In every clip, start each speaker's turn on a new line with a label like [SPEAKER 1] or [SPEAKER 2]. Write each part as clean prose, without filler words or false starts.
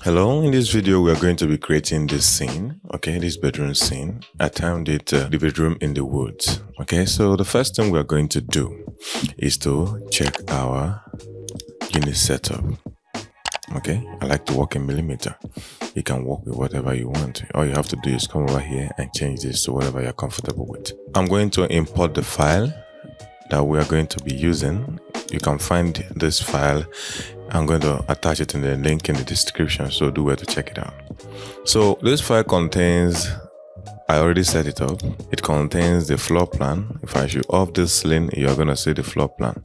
[SPEAKER 1] Hello, in this video we are going to be creating this scene, okay, this bedroom scene. I termed it the bedroom in the woods. Okay, so the first thing we are going to do is to check our unit setup. Okay, I like to work in millimeter. You can work with whatever you want. All you have to do is come over here and change this to whatever you're comfortable with. I'm going to import the file that we are going to be using. You can find this file. I'm going to attach it in the link in the description, so do well to check it out. So this file contains, I already set it up. It contains the floor plan. If I should off this ceiling, you're going to see the floor plan.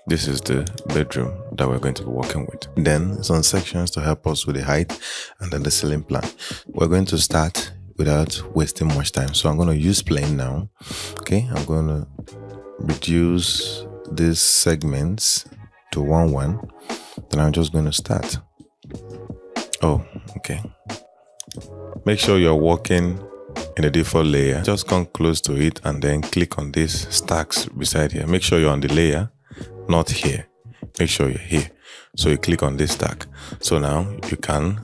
[SPEAKER 1] This is the bedroom that we're going to be working with. Then some sections to help us with the height, and then the ceiling plan. We're going to start without wasting much time. So I'm going to use plane now. Okay, I'm going to reduce these segments to 1:1. Then I'm just going to start. Oh, okay. Make sure you're working in a default layer. Just come close to it and then click on these stacks beside here. Make sure you're on the layer, not here. Make sure you're here. So you click on this stack. So now you can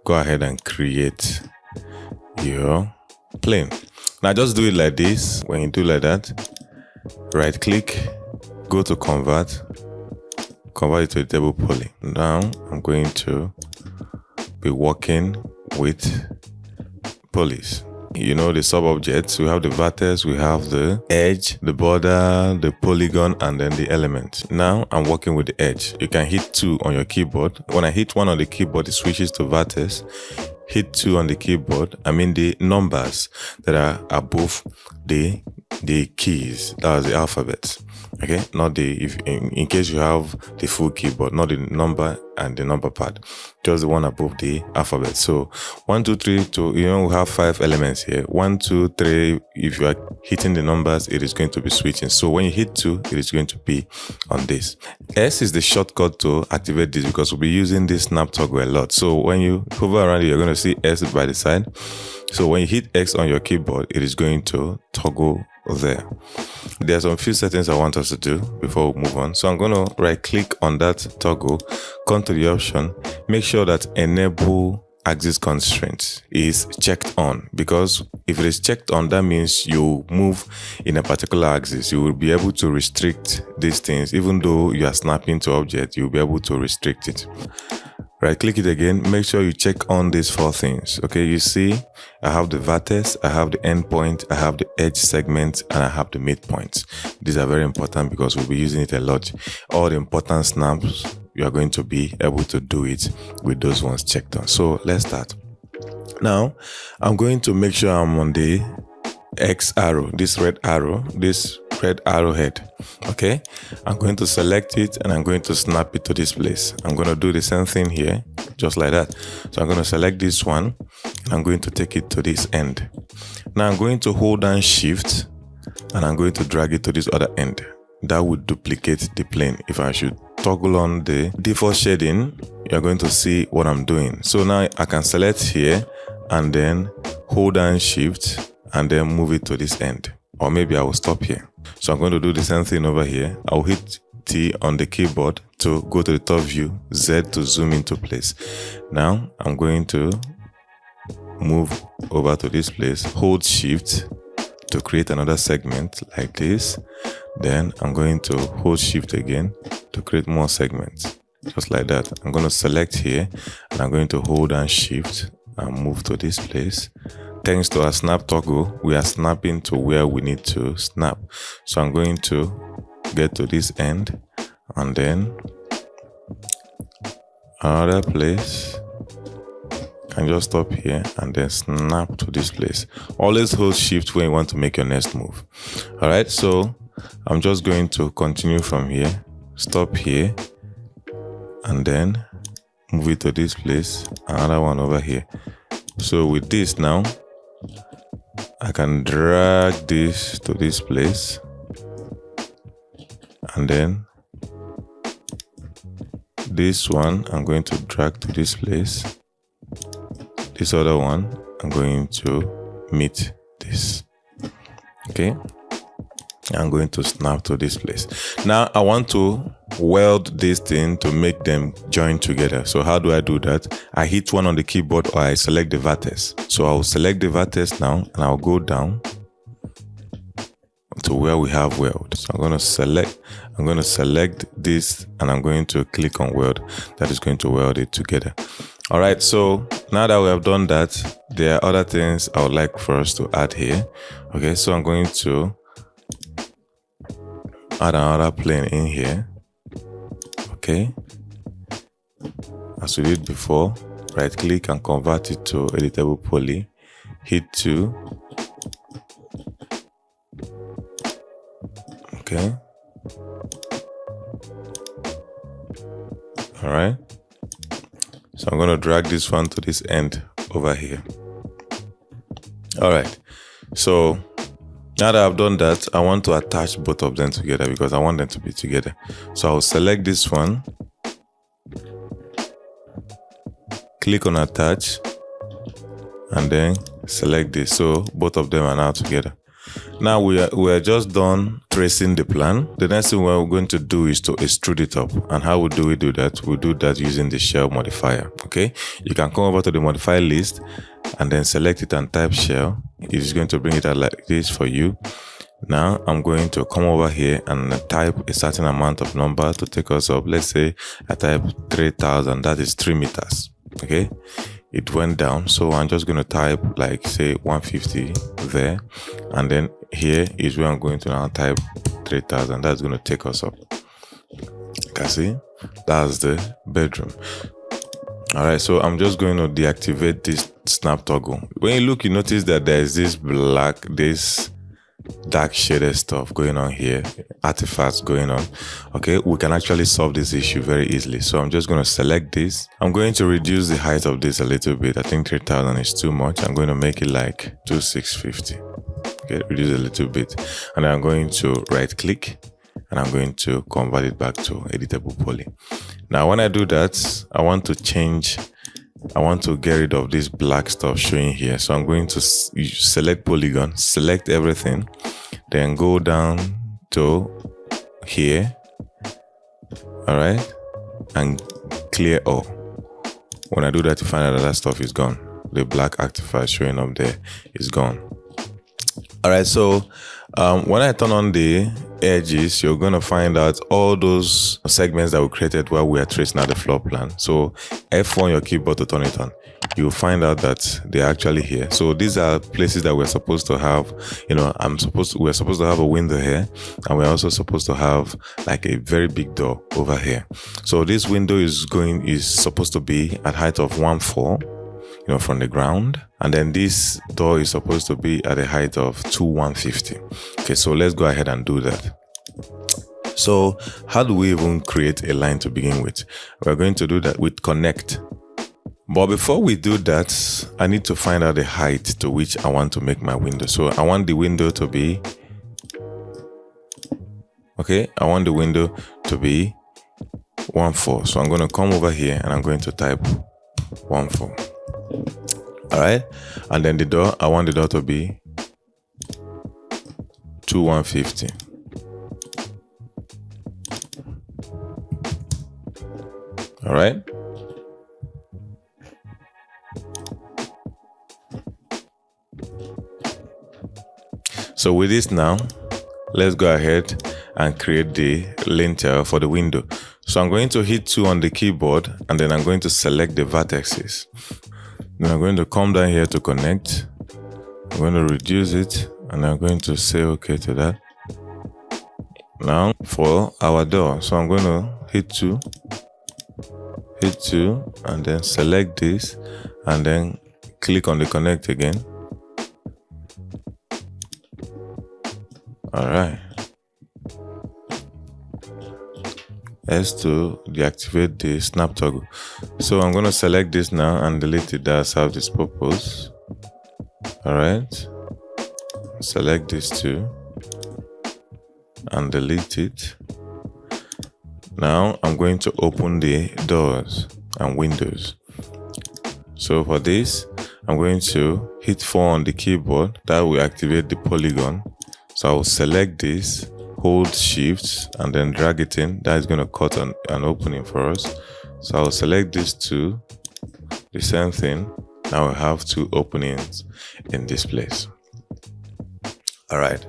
[SPEAKER 1] go ahead and create your plane. Now just do it like this. When you do like that, right click, go to convert it to a table poly. Now I'm going to be working with polys. You know, the sub-objects, we have the vertex, we have the edge, the border, the polygon, and then the element. Now I'm working with the edge. You can hit 2 on your keyboard. When I hit 1 on the keyboard, it switches to vertex. Hit 2 on the keyboard, I mean the numbers that are above the keys, that's the alphabet. Okay, not the, if in case you have the full keyboard, not the number and the number pad, just the one above the alphabet. So 1 2 3 2, we have 5 elements here. 1 2 3, if you are hitting the numbers, it is going to be switching. So when you hit 2, it is going to be on this. S is the shortcut to activate this, because we'll be using this snap toggle a lot. So when you hover around it, you're going to see S by the side. So when you hit X on your keyboard, it is going to toggle there. There are some few settings I want us to do before we move on. So I'm going to right click on that toggle, come to the option, make sure that enable axis constraints is checked on, because if it is checked on, that means you move in a particular axis. You will be able to restrict these things. Even though you are snapping to object, you'll be able to restrict it. Right click it again, make sure you check on these 4 things. Okay, you see I have the vertex, I have the endpoint, I have the edge segment, and I have the midpoint. These are very important because we'll be using it a lot. All the important snaps, you are going to be able to do it with those ones checked on. So let's start. Now I'm going to make sure I'm on the X arrow, this red arrowhead. Okay, I'm going to select it and I'm going to snap it to this place. I'm going to do the same thing here, just like that. So I'm going to select this one and I'm going to take it to this end. Now I'm going to hold down shift and I'm going to drag it to this other end. That would duplicate the plane. If I should toggle on the default shading, you're going to see what I'm doing. So now I can select here and then hold down shift and then move it to this end. Or maybe I will stop here. So I'm going to do the same thing over here. I'll hit T on the keyboard to go to the top view, Z to zoom into place. Now I'm going to move over to this place, hold shift to create another segment like this. Then I'm going to hold shift again to create more segments, just like that. I'm going to select here and I'm going to hold down shift and move to this place. Thanks to our snap toggle, we are snapping to where we need to snap. So I'm going to get to this end and then another place. And just stop here and then snap to this place. Always hold shift when you want to make your next move. All right, so I'm just going to continue from here, stop here, and then move it to this place, another one over here. So with this now, I can drag this to this place and then this one I'm going to drag to this place. This other one I'm going to meet this. Okay, I'm going to snap to this place. Now I want to weld this thing to make them join together. So how do I do that? I hit one on the keyboard or I select the vertex. So I'll select the vertex now and I'll go down to where we have weld. So I'm going to select this and I'm going to click on weld. That is going to weld it together. All right, so now that we have done that, there are other things I would like for us to add here. Okay, so I'm going to add another plane in here. Okay, as we did before, right click and convert it to editable poly, hit 2. Okay, all right, so I'm going to drag this one to this end over here. All right, so now that I've done that, I want to attach both of them together because I want them to be together. So I'll select this one, click on attach, and then select this. So both of them are now together. Now we are just done tracing the plan. The next thing we're going to do is to extrude it up. And how we do that? We'll do that using the shell modifier. Okay, you can come over to the modify list and then select it and type shell. It is going to bring it out like this for you. Now I'm going to come over here and type a certain amount of number to take us up. Let's say I type 3000, that is 3 meters. Okay, it went down, so I'm just going to type like say 150 there, and then here is where I'm going to now type 3000. That's going to take us up. You can see that's the bedroom. All right, so I'm just going to deactivate this snap toggle. When you look, you notice that there is this dark shaded stuff going on here, artifacts going on. Okay, we can actually solve this issue very easily. So I'm just going to select this. I'm going to reduce the height of this a little bit. I think 3000 is too much. I'm going to make it like 2650. Okay, reduce a little bit, and I'm going to right click and I'm going to convert it back to editable poly. Now when I do that, I want to get rid of this black stuff showing here. So I'm going to select polygon, select everything, then go down to here, all right, and clear all. When I do that, you find out that stuff is gone. The black artifact showing up there is gone. All right, so when I turn on the edges, you're going to find out all those segments that we created while we are tracing out the floor plan. So F1 your keyboard to turn it on. You'll find out that they're actually here. So these are places that we're supposed to have, we're supposed to have a window here, and we're also supposed to have like a very big door over here. So this window is supposed to be at height of 1.4, from the ground, and then this door is supposed to be at a height of 2.150. Okay, so let's go ahead and do that. So how do we even create a line to begin with? We're going to do that with connect. But before we do that, I need to find out the height to which I want to make my window. So I want the window to be, okay, I want the window to be 1.4. So I'm going to come over here and I'm going to type 1.4. All right, and then the door, I want the door to be 2.150. All right. So with this now, let's go ahead and create the lintel for the window. So I'm going to hit 2 on the keyboard, and then I'm going to select the vertices. Then I'm going to come down here to connect. I'm going to reduce it, and I'm going to say okay to that. Now for our door, so I'm going to hit 2, and then select this, and then click on the connect again. All right. S to deactivate the snap toggle. So I'm going to select this now and delete it. That serves this purpose. All right. Select this too and delete it. Now I'm going to open the doors and windows. So for this, I'm going to hit 4 on the keyboard. That will activate the polygon. So I will select this, hold shift and then drag it in. That is going to cut an opening for us. So I'll select these two, the same thing. Now we have two openings in this place. All right.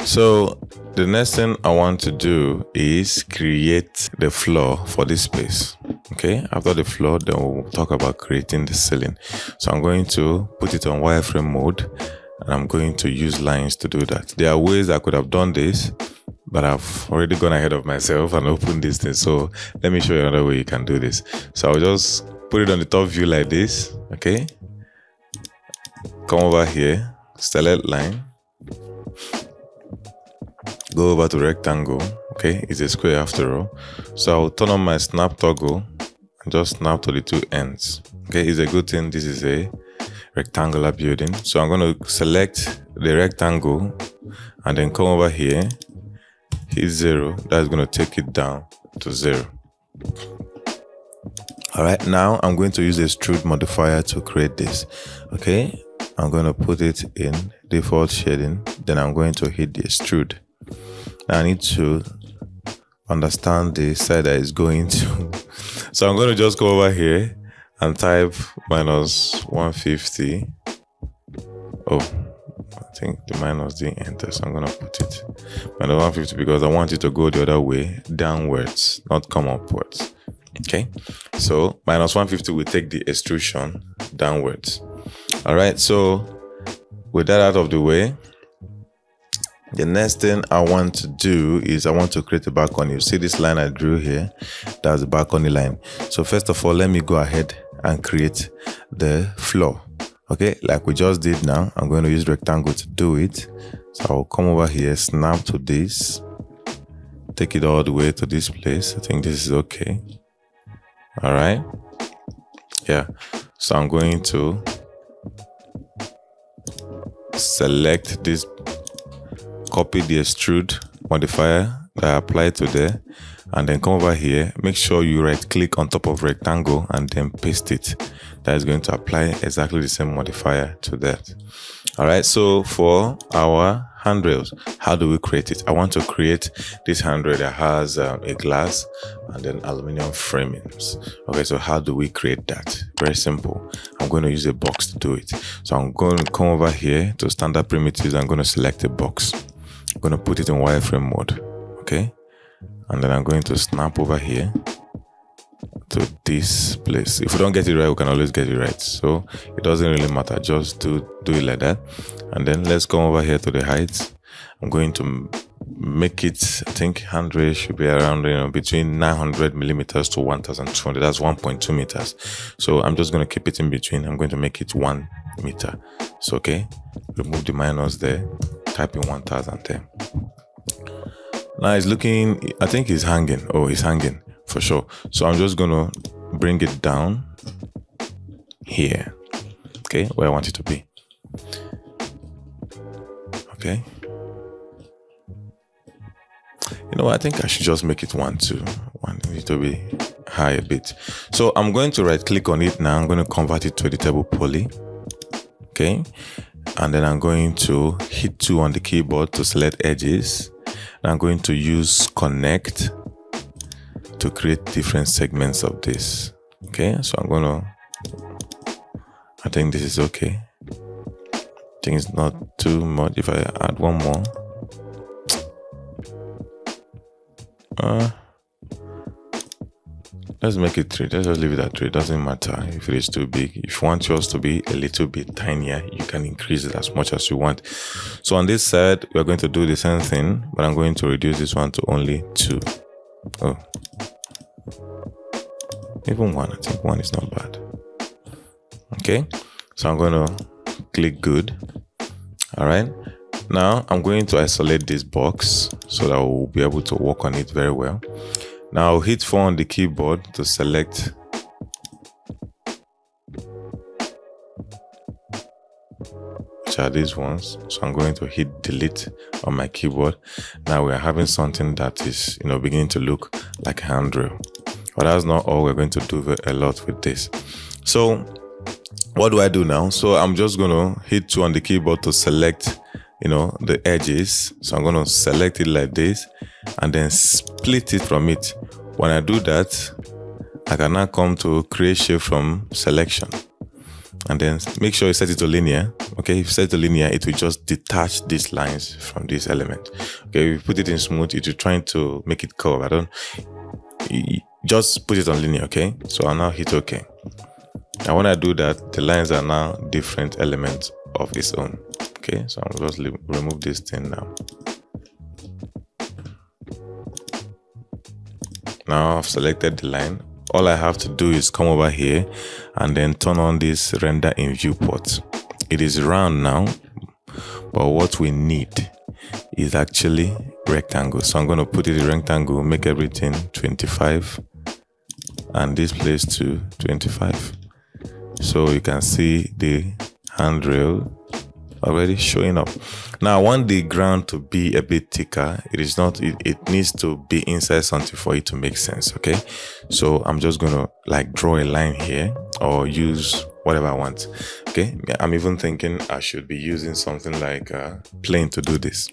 [SPEAKER 1] So the next thing I want to do is create the floor for this space. Okay, after the floor, then we'll talk about creating the ceiling. So I'm going to put it on wireframe mode, and I'm going to use lines to do that. There are ways I could have done this, but I've already gone ahead of myself and opened this thing. So let me show you another way you can do this. So I'll just put it on the top view like this. Okay, come over here, select line, go over to rectangle. Okay, it's a square after all. So I'll turn on my snap toggle and just snap to the two ends. Okay, it's a good thing this is a rectangular building. So I'm going to select the rectangle and then come over here, hit 0. That's going to take it down to 0. All right, now I'm going to use the extrude modifier to create this. Okay, I'm going to put it in default shading. Then I'm going to hit the extrude. Now I need to understand the side that is going to. So I'm going to just go over here and type -150. Oh, I think the minus didn't enter, so I'm going to put it -150 because I want it to go the other way, downwards, not come upwards. Okay, so -150 will take the extrusion downwards. All right, so with that out of the way, the next thing I want to do is I want to create a balcony. You see this line I drew here? That's the balcony line. So first of all, let me go ahead and create the floor. Okay, like we just did now. I'm going to use rectangle to do it. So I'll come over here, snap to this, take it all the way to this place. I think this is okay. All right. Yeah. So I'm going to select this, copy the extrude modifier that I applied to there, and then come over here. Make sure you right click on top of rectangle and then paste it. That is going to apply exactly the same modifier to that. All right, so for our handrails, how do we create it? I want to create this handrail that has a glass and then aluminum framings. Okay, so how do we create that? Very simple. I'm going to use a box to do it. So I'm going to come over here to standard primitives. I'm going to select a box. I'm going to put it in wireframe mode. Okay, and then I'm going to snap over here to this place. If we don't get it right, we can always get it right, so it doesn't really matter. Just do it like that. And then let's come over here to the height. I'm going to make it, I think handrail should be around between 900 millimeters to 1200. That's 1.2 meters. So I'm just going to keep it in between. I'm going to make it 1 meter. So okay, remove the minus there, type in 1000 there. Now it's looking, I think it's hanging. Oh, it's hanging for sure. So I'm just gonna bring it down here. Okay, where I want it to be. Okay. You know what? I think I should just make it 1, 2. 1 needs to be high a bit. So I'm going to right click on it now. I'm going to convert it to editable poly. Okay. And then I'm going to hit 2 on the keyboard to select edges. And I'm going to use connect to create different segments of this. Okay. So I'm going to, I think this is okay. I think it's not too much. If I add one more. Let's make it 3. Let's just leave it at 3. It doesn't matter if it is too big. If you want yours to be a little bit tinier, you can increase it as much as you want. So on this side, we're going to do the same thing, but I'm going to reduce this one to only 2. Oh, even 1. I think 1 is not bad. Okay, so I'm going to click good. All right. Now I'm going to isolate this box so that we'll be able to work on it very well. Now I'll hit 4 on the keyboard to select which are these ones. So I'm going to hit delete on my keyboard. Now we're having something that is, beginning to look like a handrail. But that's not all. We're going to do a lot with this. So what do I do now? So I'm just going to hit 2 on the keyboard to select the edges. So I'm going to select it like this and then split it from it. When I do that, I can now come to create shape from selection and then make sure you set it to linear. Okay, if you set it to linear, it will just detach these lines from this element. Okay, if you put it in smooth, it will try to make it curve. Just put it on linear. Okay, so I'll now hit OK. And when I do that, the lines are now different elements of its own. Okay, so I'll just remove this thing now. Now I've selected the line. All I have to do is come over here and then turn on this render in viewport. It is round now, but what we need is actually rectangle. So I'm going to put it in rectangle, make everything 25 and this place to 25. So you can see the handrail already showing up. Now I want the ground to be a bit thicker. It needs to be inside something for it to make sense. Okay, so I'm just gonna draw a line here or use whatever I want. Okay, I'm even thinking I should be using something like plane to do this.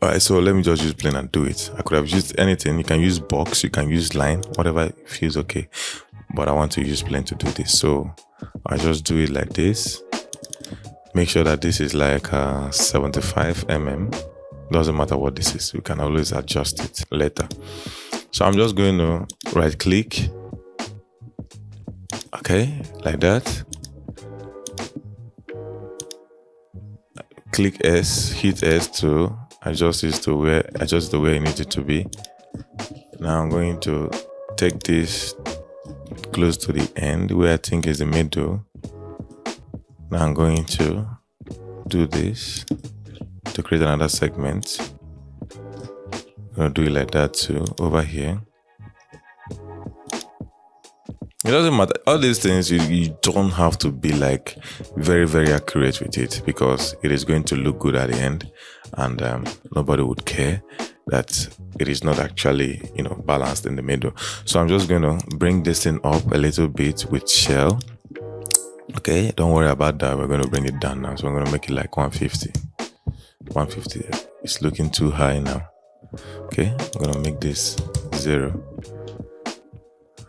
[SPEAKER 1] Alright, so let me just use plane and do it. I could have used anything. You can use box, you can use line, whatever feels okay, but I want to use plane to do this. So I just do it like this. Make sure that this is 75 mm. Doesn't matter what this is, we can always adjust it later. So I'm just going to right click, okay, like that. Click S, hit S to adjust this to where it needs it to be. Now I'm going to take this close to the end where I think is the middle. Now I'm going to do this to create another segment. I'm going to do it like that too over here. It doesn't matter. All these things, you don't have to be very, very accurate with it because it is going to look good at the end and nobody would care that it is not actually, balanced in the middle. So I'm just going to bring this thing up a little bit with shell. Okay, don't worry about that. We're going to bring it down now. So we're going to make it 150. 150. It's looking too high now. Okay, I'm going to make this 0.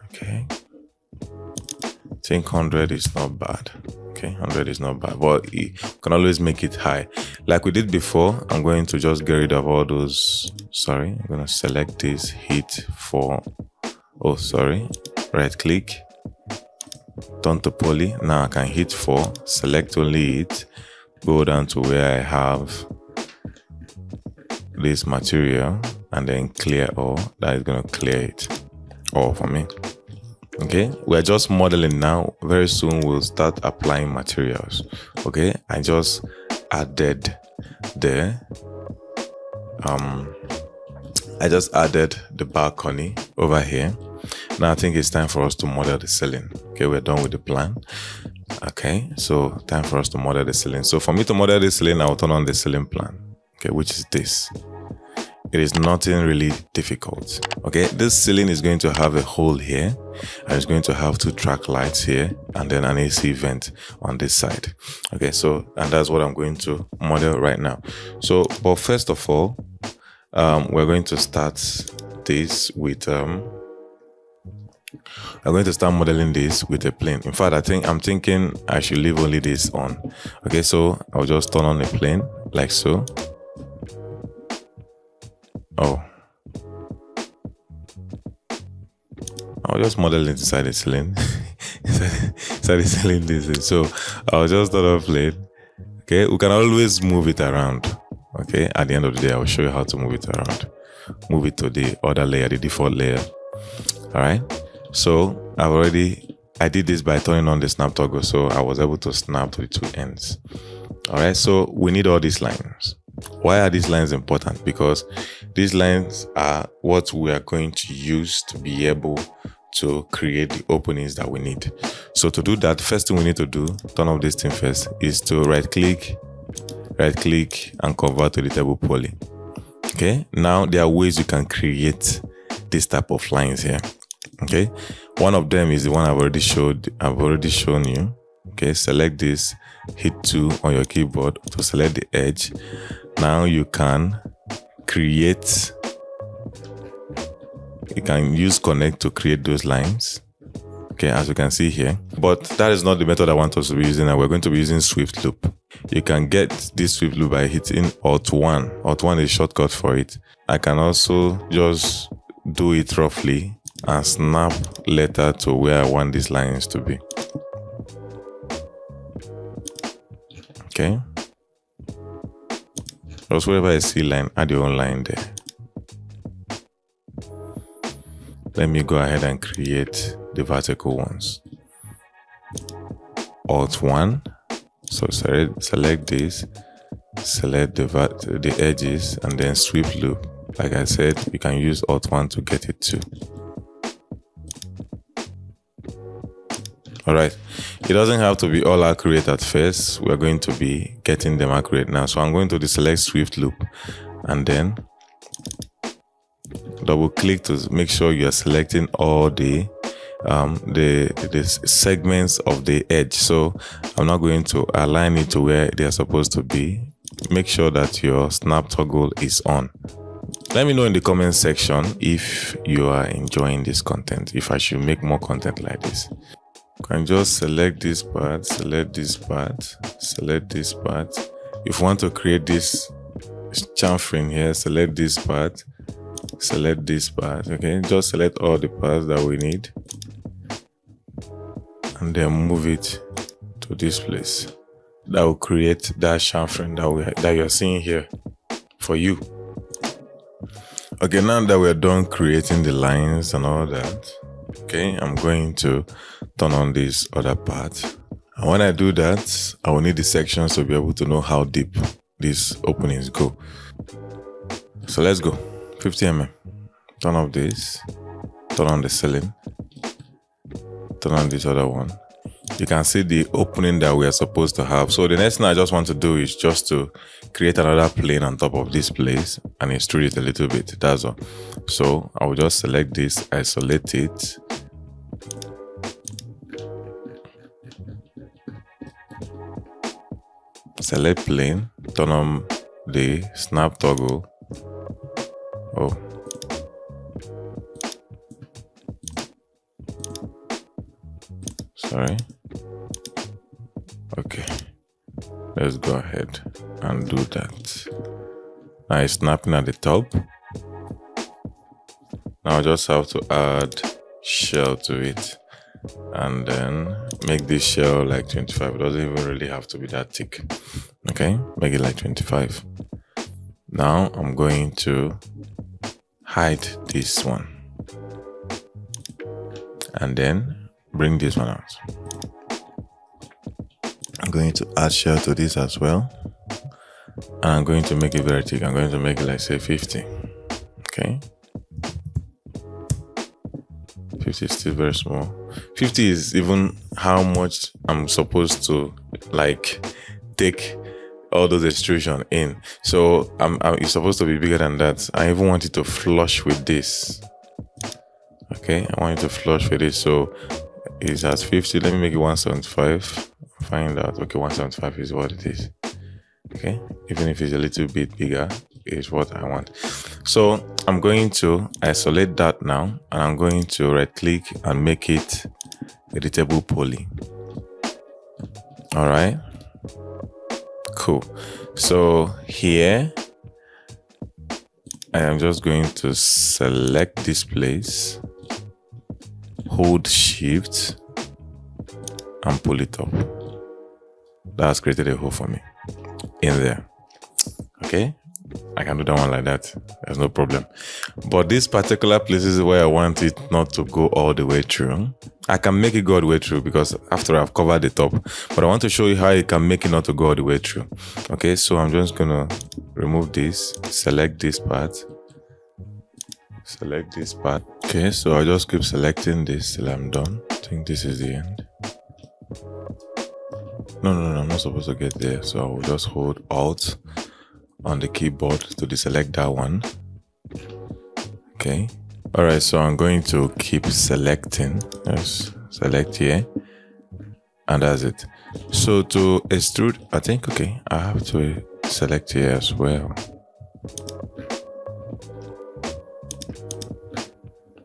[SPEAKER 1] Okay. I think 100 is not bad. Okay, 100 is not bad, but you can always make it high. Like we did before, I'm going to just get rid of all those. Sorry, I'm going to select this, hit for, right click, turn to poly. Now I can hit 4, select only it, go down to where I have this material and then clear all. That is going to clear it all for me. Okay, we're just modeling now. Very soon we'll start applying materials. Okay, I just added the balcony over here. Now I think it's time for us to model the ceiling. Okay, we're done with the plan. Okay, so time for us to model the ceiling. So for me to model the ceiling, I'll turn on the ceiling plan. Okay, which is this. It is nothing really difficult. Okay, this ceiling is going to have a hole here and it's going to have 2 track lights here and then an AC vent on this side. Okay, so and that's what I'm going to model right now. So, but first of all, we're going to start this with I'm going to start modeling this with a plane. In fact, I'm thinking I should leave only this on. Okay, so I'll just turn on the plane like so. I'll just model it inside the ceiling. inside the ceiling this. So I'll just turn on plane. Okay, we can always move it around. Okay, at the end of the day, I'll show you how to move it around. Move it to the other layer, the default layer. All right. So I did this by turning on the snap toggle, so I was able to snap to the 2 ends. All right. So we need all these lines. Why are these lines important? Because these lines are what we are going to use to be able to create the openings that we need. So to do that, first thing we need to do, turn off this thing first, is to right click and convert to the table poly. Okay, now there are ways you can create this type of lines here. Okay, one of them is the one I've already shown you. Okay, select this, hit 2 on your keyboard to select the edge. Now you can use connect to create those lines. Okay, as you can see here, but that is not the method I want us to be using, and we're going to be using swift loop. You can get this swift loop by hitting Alt1. Alt1 is a shortcut for it. I can also just do it roughly and snap letter to where I want these lines to be. Okay. Also, wherever I see line, add your own line there. Let me go ahead and create the vertical ones. Alt1. So select this, select the edges, and then swift loop. Like I said, you can use Alt1 to get it too. All right. It doesn't have to be all accurate at first. We're going to be getting them accurate now. So I'm going to select swift loop and then double click to make sure you are selecting all the segments of the edge. So I'm not going to align it to where they are supposed to be. Make sure that your snap toggle is on. Let me know in the comment section if you are enjoying this content, if I should make more content like this. You can just select this part, select this part, select this part. If you want to create this chamfering here, select this part, select this part. Okay, just select all the parts that we need and then move it to this place. That will create that chamfering that you're seeing here for you. Okay, now that we're done creating the lines and all that, okay, I'm going to turn on this other part. And when I do that, I will need the sections to be able to know how deep these openings go. So let's go. 50 mm. Turn off this. Turn on the ceiling. Turn on this other one. You can see the opening that we are supposed to have. So the next thing I just want to do is just to create another plane on top of this place and extrude it a little bit. That's all. So I will just select this, isolate it. Select plane, turn on the snap toggle. Oh. Sorry. Okay. Let's go ahead and do that. Now it's snapping at the top. Now I just have to add shell to it and then make this shell like 25. It doesn't even really have to be that thick. Okay, make it like 25. Now I'm going to hide this one and then bring this one out. I'm going to add shell to this as well, and I'm going to make it very thick. I'm going to make it like say 50. Okay, 50 is still very small. 50 is even how much I'm supposed to like take all those extrusion in. So it's supposed to be bigger than that. I even want it to flush with this. Okay, I want it to flush with it. So it's at 50. Let me make it 175. Find out. Okay, 175 is what it is. Okay, even if it's a little bit bigger, is what I want. So I'm going to isolate that now, and I'm going to right click and make it editable poly. All right, cool. So here I am just going to select this place, hold shift and pull it up. That has created a hole for me in there. Okay, I can do that one like that. There's no problem. But this particular place is where I want it not to go all the way through. I can make it go all the way through because after I've covered the top, but I want to show you how you can make it not to go all the way through. Okay, so I'm just gonna remove this, select this part, select this part. Okay, so I just keep selecting this till I'm done. I think this is the end. No, I'm not supposed to get there. So I will just hold Alt on the keyboard to deselect that one. Okay. All right, so I'm going to keep selecting. Let's select here. And that's it. So to extrude, I think, okay, I have to select here as well,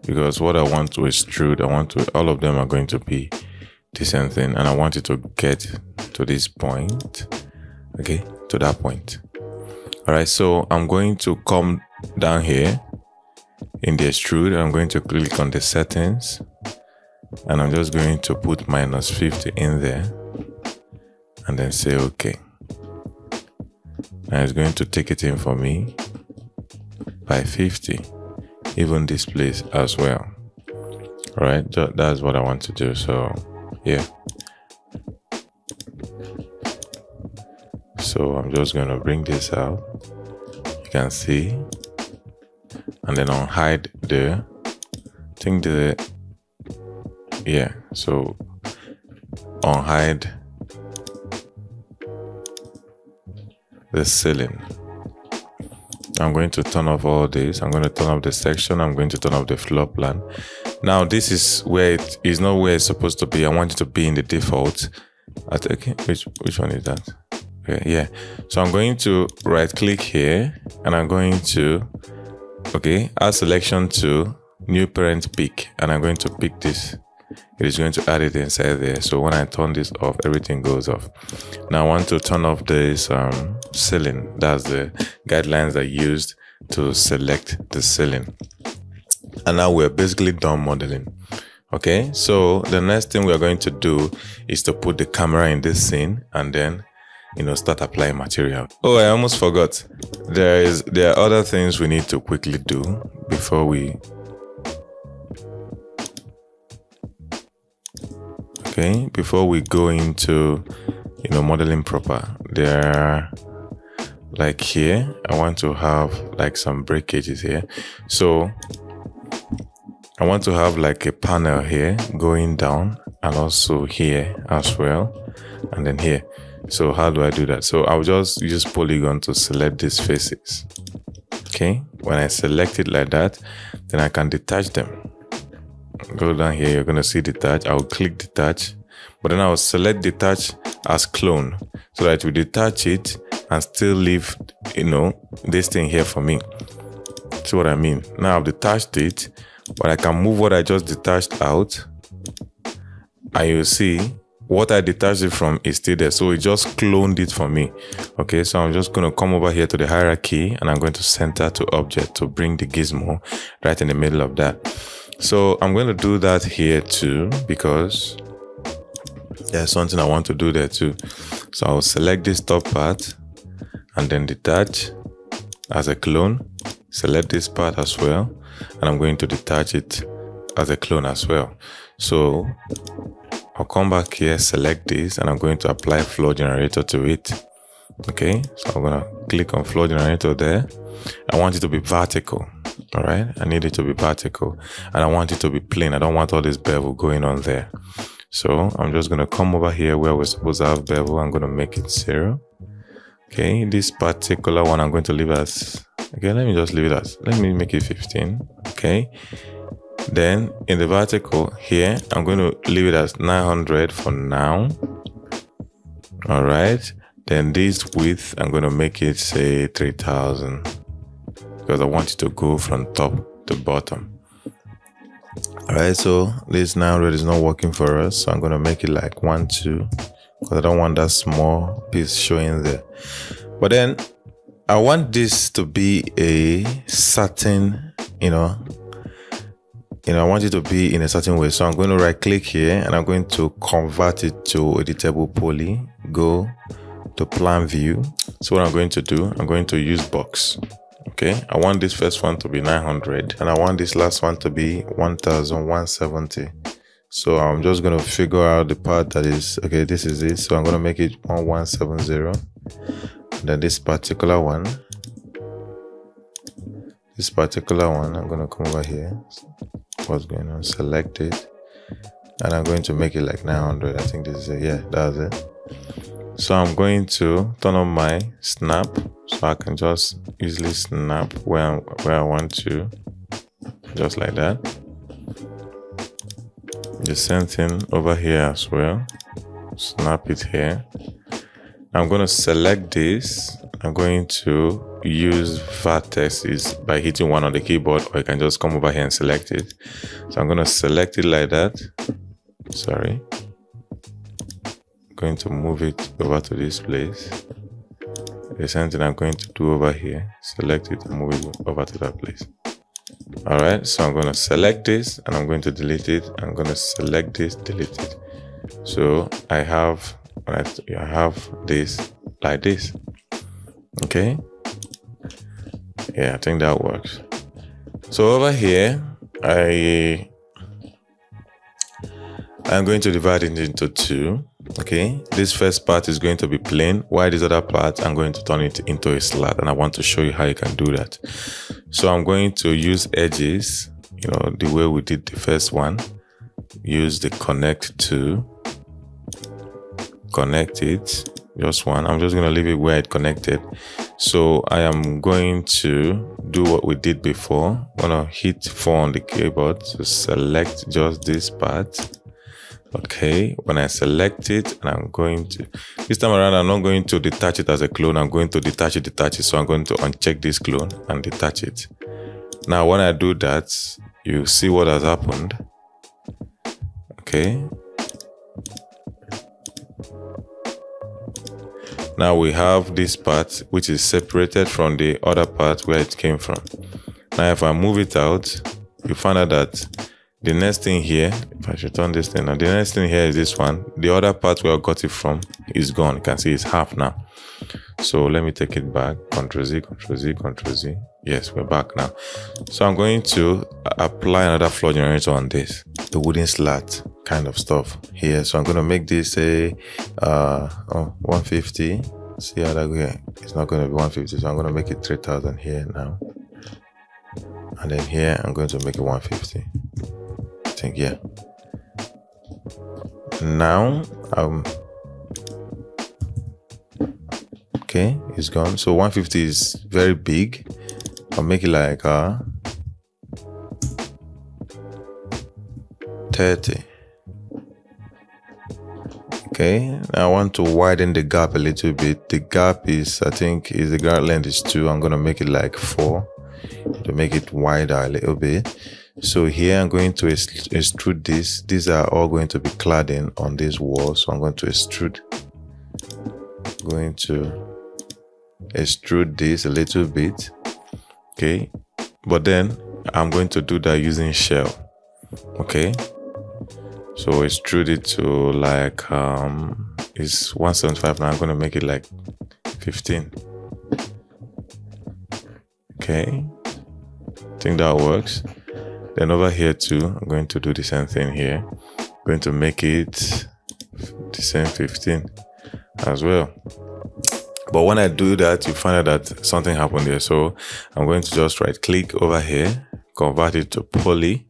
[SPEAKER 1] because what I want to extrude, all of them are going to be the same thing, and I want it to get to this point, okay, to that point. All right, so I'm going to come down here in the extrude. I'm going to click on the settings, and I'm just going to put -50 in there, and then say okay. And it's going to take it in for me by 50, even this place as well. All right, that's what I want to do. So yeah, so I'm just going to bring this out, you can see, and then I'll hide the thing, yeah, so I'll hide the ceiling. I'm going to turn off all this. I'm going to turn off the section. I'm going to turn off the floor plan. Now this is where it is not where it's supposed to be. I want it to be in the default. Okay, which one is that? Okay, yeah. So I'm going to right click here, and I'm going to add selection to new parent pick, and I'm going to pick this. It is going to add it inside there. So when I turn this off, everything goes off. Now I want to turn off this ceiling. That's the guidelines I used to select the ceiling. And now we're basically done modeling. Okay, so the next thing we're going to do is to put the camera in this scene, and then start applying material. Oh, I almost forgot. There are other things we need to quickly do before we go into modeling proper. There, like here, I want to have like some breakages here. So I want to have like a panel here going down, and also here as well, and then here. So how do I do that? So I'll just use polygon to select these faces. Okay, when I select it like that, then I can detach them. Go down here, you're gonna see detach. I'll click detach, but then I'll select detach as clone, so that it will detach it and still leave this thing here for me. See what I mean? Now I've detached it, but I can move what I just detached out, and you'll see what I detached it from is still there. So it just cloned it for me. Okay, so I'm just going to come over here to the hierarchy, and I'm going to center to object to bring the gizmo right in the middle of that. So I'm going to do that here too, because there's something I want to do there too. So I'll select this top part and then detach as a clone, select this part as well, and I'm going to detach it as a clone as well. So I'll come back here, select this, and I'm going to apply floor generator to it. Okay, so I'm going to click on floor generator there. I want it to be vertical. All right, I need it to be vertical, and I want it to be plain. I don't want all this bevel going on there. So I'm just going to come over here where we're supposed to have bevel. I'm going to make it 0. Okay, this particular one I'm going to leave as, okay, let me just leave it as, let me make it 15. Okay, then in the vertical here, I'm going to leave it as 900 for now. All right, then this width, I'm going to make it say 3000, because I want it to go from top to bottom. All right, so this 900 is not working for us, so I'm going to make it like 1, 2, because I don't want that small piece showing there. But then I want this to be a certain, I want it to be in a certain way. So I'm going to right click here, and I'm going to convert it to editable poly. Go to plan view. So what I'm going to do, I'm going to use box. Okay, I want this first one to be 900, and I want this last one to be 1170. So I'm just going to figure out the part that is, okay, this is it. So I'm going to make it 1170. And then this particular one, I'm going to come over here. What's going on? Select it, and I'm going to make it like 900. I think this is it. Yeah, that's it. So I'm going to turn on my snap, so I can just easily snap where I want to, just like that. The same thing over here as well. snap it here. I'm going to select this. I'm going to use vertices by hitting one on the keyboard, or you can just come over here and select it. So I'm going to select it like that. Sorry. I'm going to move it over to this place. The same thing I'm going to do over here. Select it and move it over to that place. Alright, so I'm going to select this and I'm going to delete it. I'm going to select this, delete it. So I have this like this. Okay. Yeah, I think that works. So over here, I'm going to divide it into two. Okay, this first part is going to be plain, while this other part I'm going to turn it into a slat, and I want to show you how you can do that. So I'm going to use edges, you know, the way we did the first one. Use the connect to connect it, just one. I'm just going to leave it where it connected. So I am going to do what we did before. I'm going to hit 4 on the keyboard to select just this part. Okay, when I select it, and I'm going to, this time around, I'm not going to detach it as a clone. I'm going to detach it. So I'm going to uncheck this clone and detach it. Now, when I do that, you see what has happened. Okay. Now we have this part, which is separated from the other part where it came from. Now, if I move it out, you find out that the next thing here, if I should turn this thing now, the next thing here is this one. The other part where I got it from is gone. You can see it's half now. So let me take it back. Ctrl Z, Ctrl Z, Ctrl Z. Yes, we're back now. So I'm going to apply another floor generator on this, the wooden slat kind of stuff here. So I'm going to make this a 150. See how that goes? It's not going to be 150. So I'm going to make it 3000 here now. And then here, I'm going to make it 150. I think, yeah. Now, okay, it's gone. So 150 is very big. I'll make it like 30. Okay, now I want to widen the gap a little bit. The gap is, I think, the ground length is 2. I'm going to make it like 4 to make it wider a little bit. So here I'm going to extrude this. These are all going to be cladding on this wall. So I'm going to extrude. Going to extrude this a little bit. Okay. But then I'm going to do that using shell. Okay. So extrude it to like, it's 175 now. I'm going to make it like 15. Okay. I think that works. Then over here too, I'm going to do the same thing here. I'm going to make it the same 15 as well. But when I do that, you find out that something happened here. So I'm going to just right click over here, convert it to poly,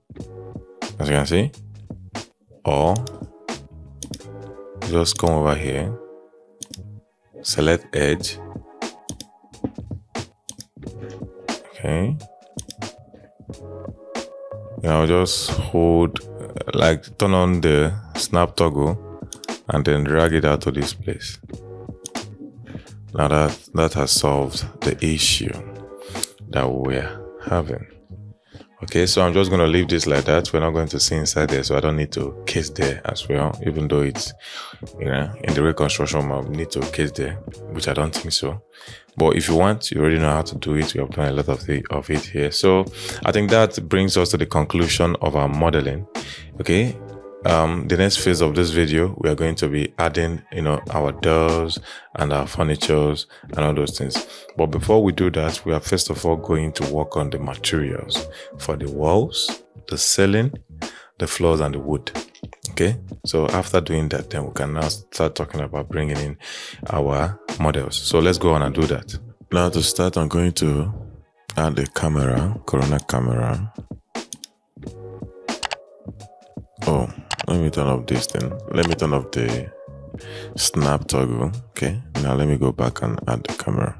[SPEAKER 1] as you can see, or just come over here, select edge. Okay. I'll just hold, like turn on the snap toggle and then drag it out to this place. Now that has solved the issue that we're having. Okay, so I'm just going to leave this like that. We're not going to see inside there, so I don't need to case there as well, even though it's, you know, in the reconstruction map, need to case there, which I don't think so. But if you want, you already know how to do it. We have done a lot of it here. So I think that brings us to the conclusion of our modeling. Okay. The next phase of this video, we are going to be adding, you know, our doors and our furnitures and all those things. But before we do that, we are first of all going to work on the materials for the walls, the ceiling, the floors, and the wood. Okay, so after doing that, then we can now start talking about bringing in our models. So let's go on and do that. Now to start, I'm going to add the camera, Corona camera. Oh, let me turn off this thing. Let me turn off the snap toggle. Okay, now let me go back and add the camera.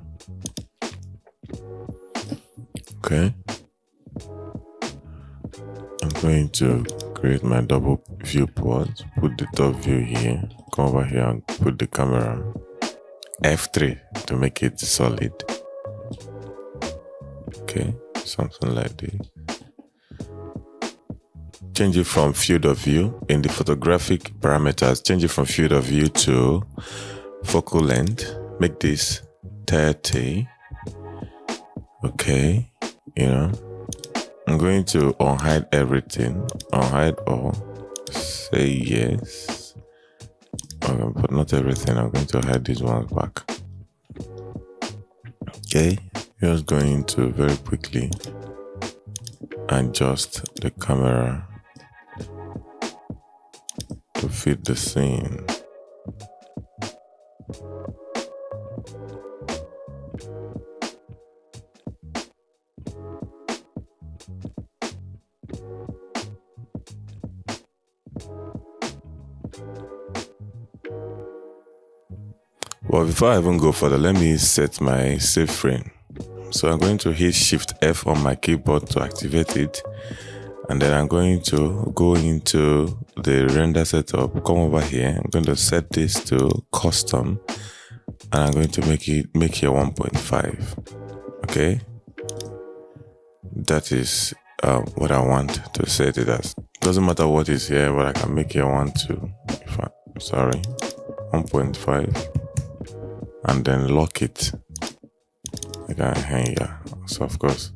[SPEAKER 1] Okay, I'm going to create my double viewport, put the top view here, come over here and put the camera F3 to make it solid. Okay, something like this. Change it from field of view in the photographic parameters. Change it from field of view to focal length. Make this 30. Okay, I'm going to unhide everything. Unhide all. Say yes. Okay, but not everything. I'm going to hide these ones back. Okay, just going to very quickly adjust the camera to fit the scene. Well, before I even go further, let me set my save frame. So I'm going to hit Shift F on my keyboard to activate it. And then I'm going to go into the render setup, come over here. I'm going to set this to custom. And I'm going to make here 1.5. Okay. That is what I want to set it as. Doesn't matter what is here, but I can make here 1.5. And then lock it. So of course.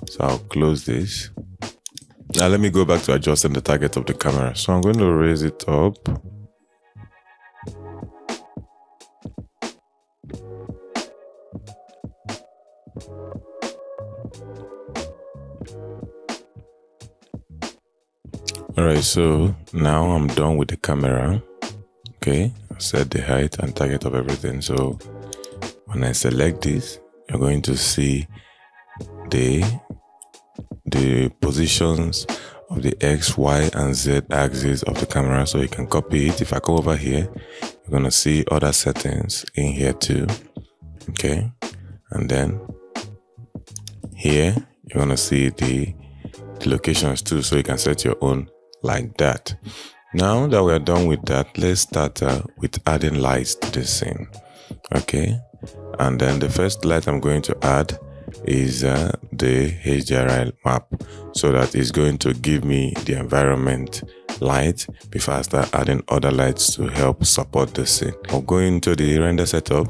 [SPEAKER 1] So I'll close this. Now let me go back to adjusting the target of the camera. So I'm going to raise it up. Alright, so now I'm done with the camera. Okay, I set the height and target of everything. So when I select this, you're going to see the positions of the X, Y, and Z axis of the camera. So you can copy it. If I go over here, you're going to see other settings in here too. Okay, and then here you're going to see the locations too. So you can set your own like that. Now that we are done with that, let's start with adding lights to this scene. Okay, and then the first light I'm going to add is the HDRI map, so that it's going to give me the environment light before I start adding other lights to help support the scene. I'll go into the render setup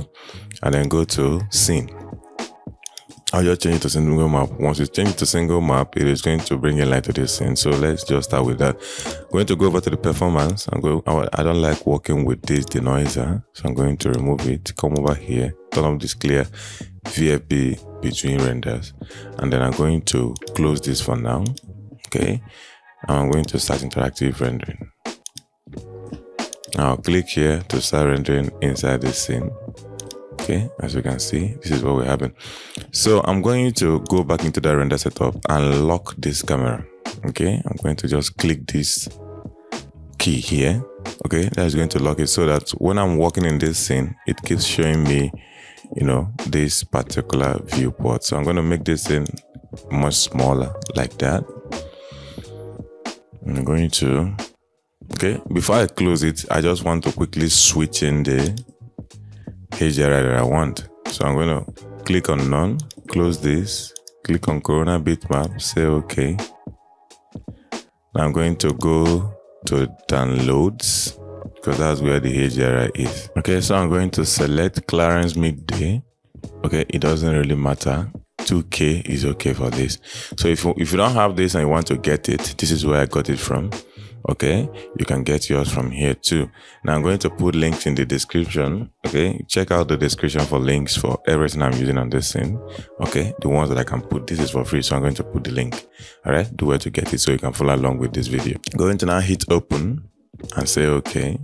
[SPEAKER 1] and then go to scene. I'll just change it to single map. Once you change it to single map, it is going to bring a light to this scene. So let's just start with that. I'm going to go over to the performance. I don't like working with this denoiser, so I'm going to remove it. Come over here, turn off this clear VFB between renders, and then I'm going to close this for now. Okay, and I'm going to start interactive rendering. Now I'll click here to start rendering inside this scene. Okay, as you can see, this is what will happen. So I'm going to go back into the render setup and lock this camera. Okay, I'm going to just click this key here. Okay, that's going to lock it so that when I'm walking in this scene, it keeps showing me, this particular viewport. So I'm going to make this scene much smaller like that. I'm going to, okay, before I close it, I just want to quickly switch in the HDRI that I want. So I'm going to click on none, close this, click on Corona bitmap, say okay. Now I'm going to go to downloads because that's where the HDRI is. Okay, so I'm going to select clearance midday. Okay, it doesn't really matter. 2K is okay for this. So if you don't have this and you want to get it, this is where I got it from. Okay, you can get yours from here too. Now I'm going to put links in the description. Okay, check out the description for links for everything I'm using on this scene. Okay, the ones that I can put, this is for free, so I'm going to put the link. All right, do where to get it so you can follow along with this video. Going to now hit open and say okay.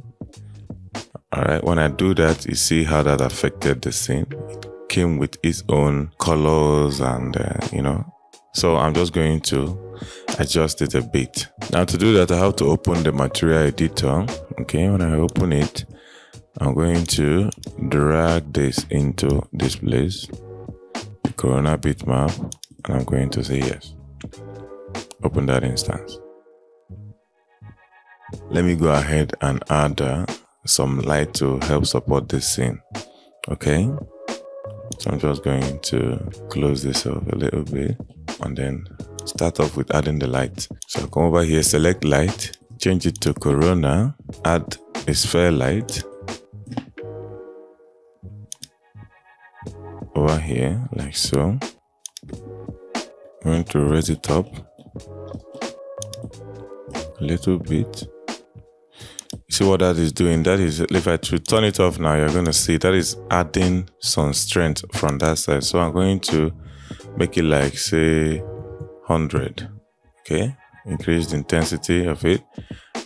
[SPEAKER 1] All right, when I do that, you see how that affected the scene. It came with its own colors and so I'm just going to adjust it a bit. Now to do that, I have to open the material editor. Okay, when I open it, I'm going to drag this into this place, the Corona bitmap, and I'm going to say yes. Open that instance. Let me go ahead and add some light to help support this scene. Okay, so I'm just going to close this up a little bit and then start off with adding the light. So come over here, select light, change it to Corona, add a sphere light over here like so. I'm going to raise it up a little bit. See what that is doing? That is, if I turn it off now, you're going to see that is adding some strength from that side. So I'm going to make it like, say, 100. Okay, increase the intensity of it,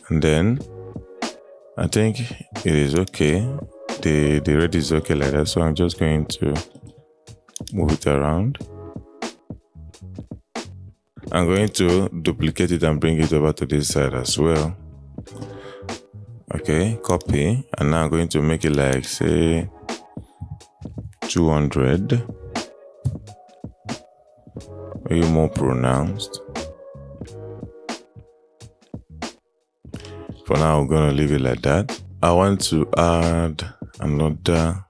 [SPEAKER 1] and then I think it is okay. The red is okay like that. So I'm just going to move it around. I'm going to duplicate it and bring it over to this side as well. Okay, copy, and now I'm going to make it like, say, 200. Maybe more pronounced. For now, I'm going to leave it like that. I want to add another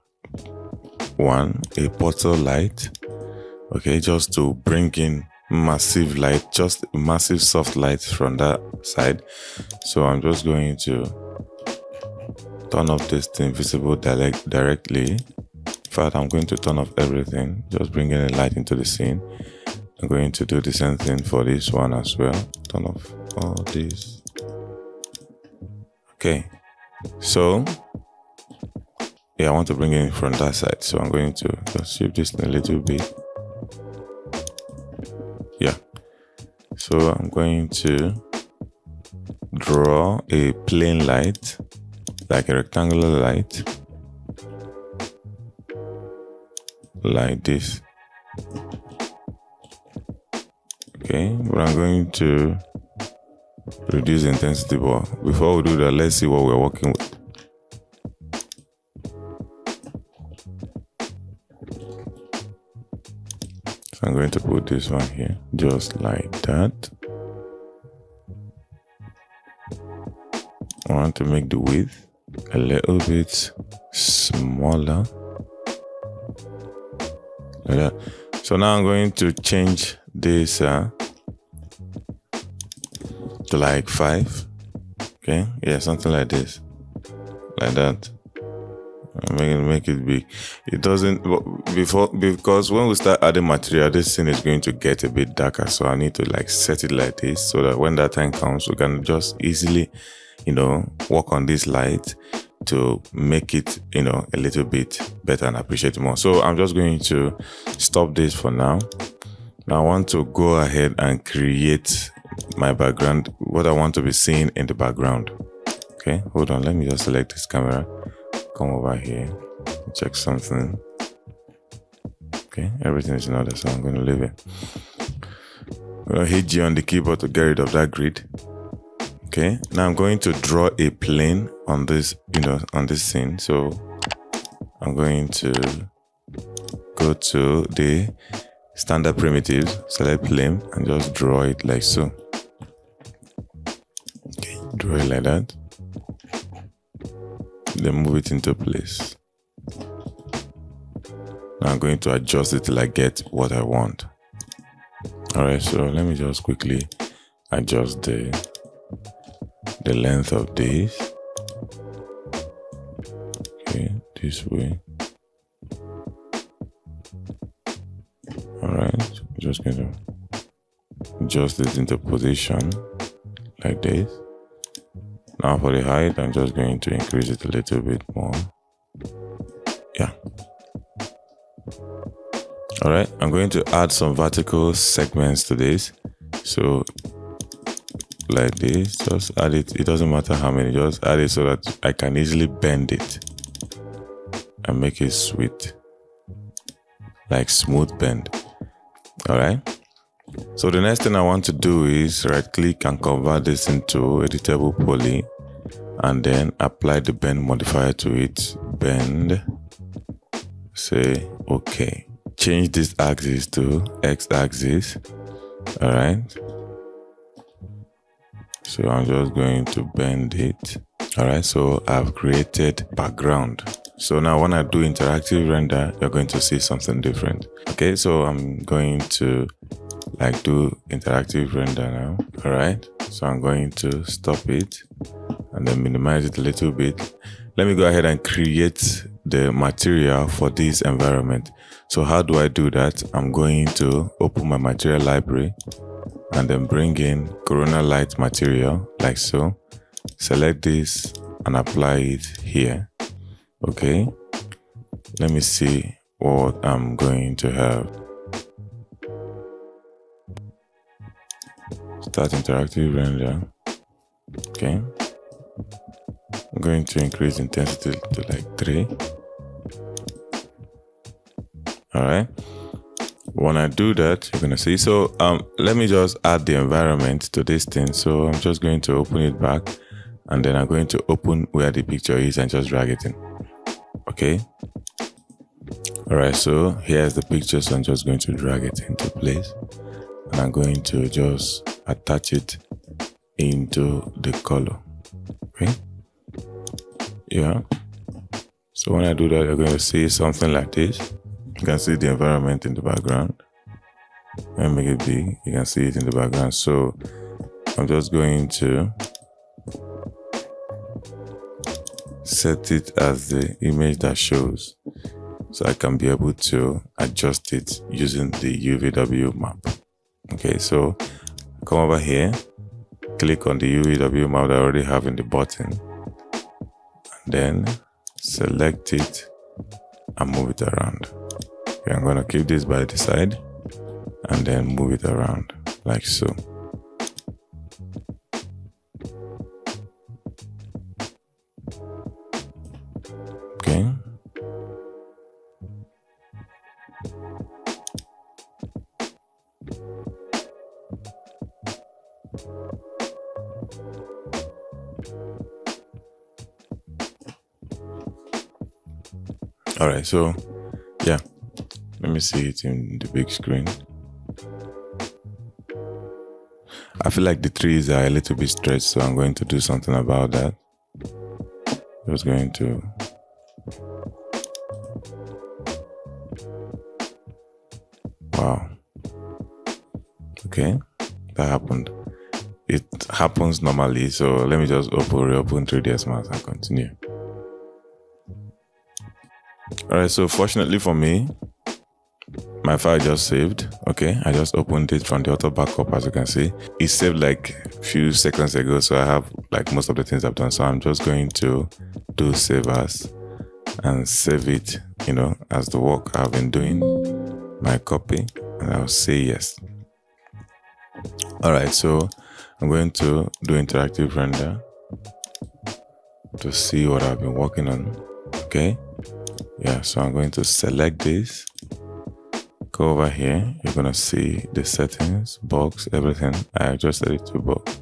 [SPEAKER 1] one, a portal light. Okay, just to bring in massive light, just massive soft light from that side. So I'm just going to turn off this thing visible directly. In fact, I'm going to turn off everything, just bringing a light into the scene. I'm going to do the same thing for this one as well. Turn off all these. Okay, so yeah, I want to bring it in from that side, so I'm going to just shift this a little bit. Yeah, so I'm going to draw a plain light, like a rectangular light, like this. Okay, but I'm going to reduce the intensity bar. Before we do that, let's see what we're working with. So I'm going to put this one here, just like that. I want to make the width a little bit smaller, like that. So now I'm going to change this to like 5. Okay, yeah, something like this, like that. Make it big. It doesn't because when we start adding material, this thing is going to get a bit darker. So I need to like set it like this so that when that time comes, we can just easily, work on this light to make it, a little bit better and appreciate more. So I'm just going to stop this for now. Now I want to go ahead and create my background, what I want to be seeing in the background. Okay, hold on. Let me just select this camera. Come over here, check something. Okay, everything is in order, so I'm going to leave it. I'm going to hit G on the keyboard to get rid of that grid. Okay, now I'm going to draw a plane on this, on this scene. So I'm going to go to the standard primitives, select plane, and just draw it like so. Okay, draw it like that. Then move it into place. Now I'm going to adjust it till I get what I want. Alright, so let me just quickly adjust the length of this. Okay, this way. Alright, I'm just going to adjust it into position like this. Now for the height, I'm just going to increase it a little bit more. Yeah. All right, I'm going to add some vertical segments to this. So like this, just add it. It doesn't matter how many, just add it so that I can easily bend it and make it sweet, like smooth bend. All right. So the next thing I want to do is right click and convert this into editable poly and then apply the bend modifier to it. Bend, say okay. Change this axis to X axis. All right. So I'm just going to bend it. All right, so I've created background. So now when I do interactive render, you're going to see something different. Okay, so I'm going to do interactive render now. All right, so I'm going to stop it and then minimize it a little bit. Let me go ahead and create the material for this environment. So how do I do that? I'm going to open my material library and then bring in Corona Light material like so. Select this and apply it here. Okay, let me see what I'm going to have. Start interactive render. Okay, I'm going to increase intensity to like 3. All right, when I do that, you're gonna see. So let me just add the environment to this thing. So I'm just going to open it back, and then I'm going to open where the picture is and just drag it in. Okay, all right, so here's the picture. So I'm just going to drag it into place, and I'm going to just attach it into the color. Okay, yeah, so when I do that, you're going to see something like this. You can see the environment in the background. And make it big, you can see it in the background. So I'm just going to set it as the image that shows, so I can be able to adjust it using the UVW map. Okay, so come over here, click on the UVW map that I already have in the button, and then select it and move it around. Okay, I'm going to keep this by the side and then move it around like so. Okay. All right, so yeah, let me see it in the big screen. I feel like the trees are a little bit stretched, so I'm going to do something about that. Just going to wow. Okay, that happened. It happens normally, so let me just reopen 3ds Max and continue. All right, so fortunately for me, my file just saved. Okay, I just opened it from the auto backup. As you can see, it saved like a few seconds ago, so I have like most of the things I've done. So I'm just going to do save as and save it, you know, as the work I've been doing, my copy, and I'll say yes. All right, so I'm going to do interactive render to see what I've been working on. Okay, yeah, so I'm going to select this. Go over here, you're gonna see the settings, box, everything. I just set it to box.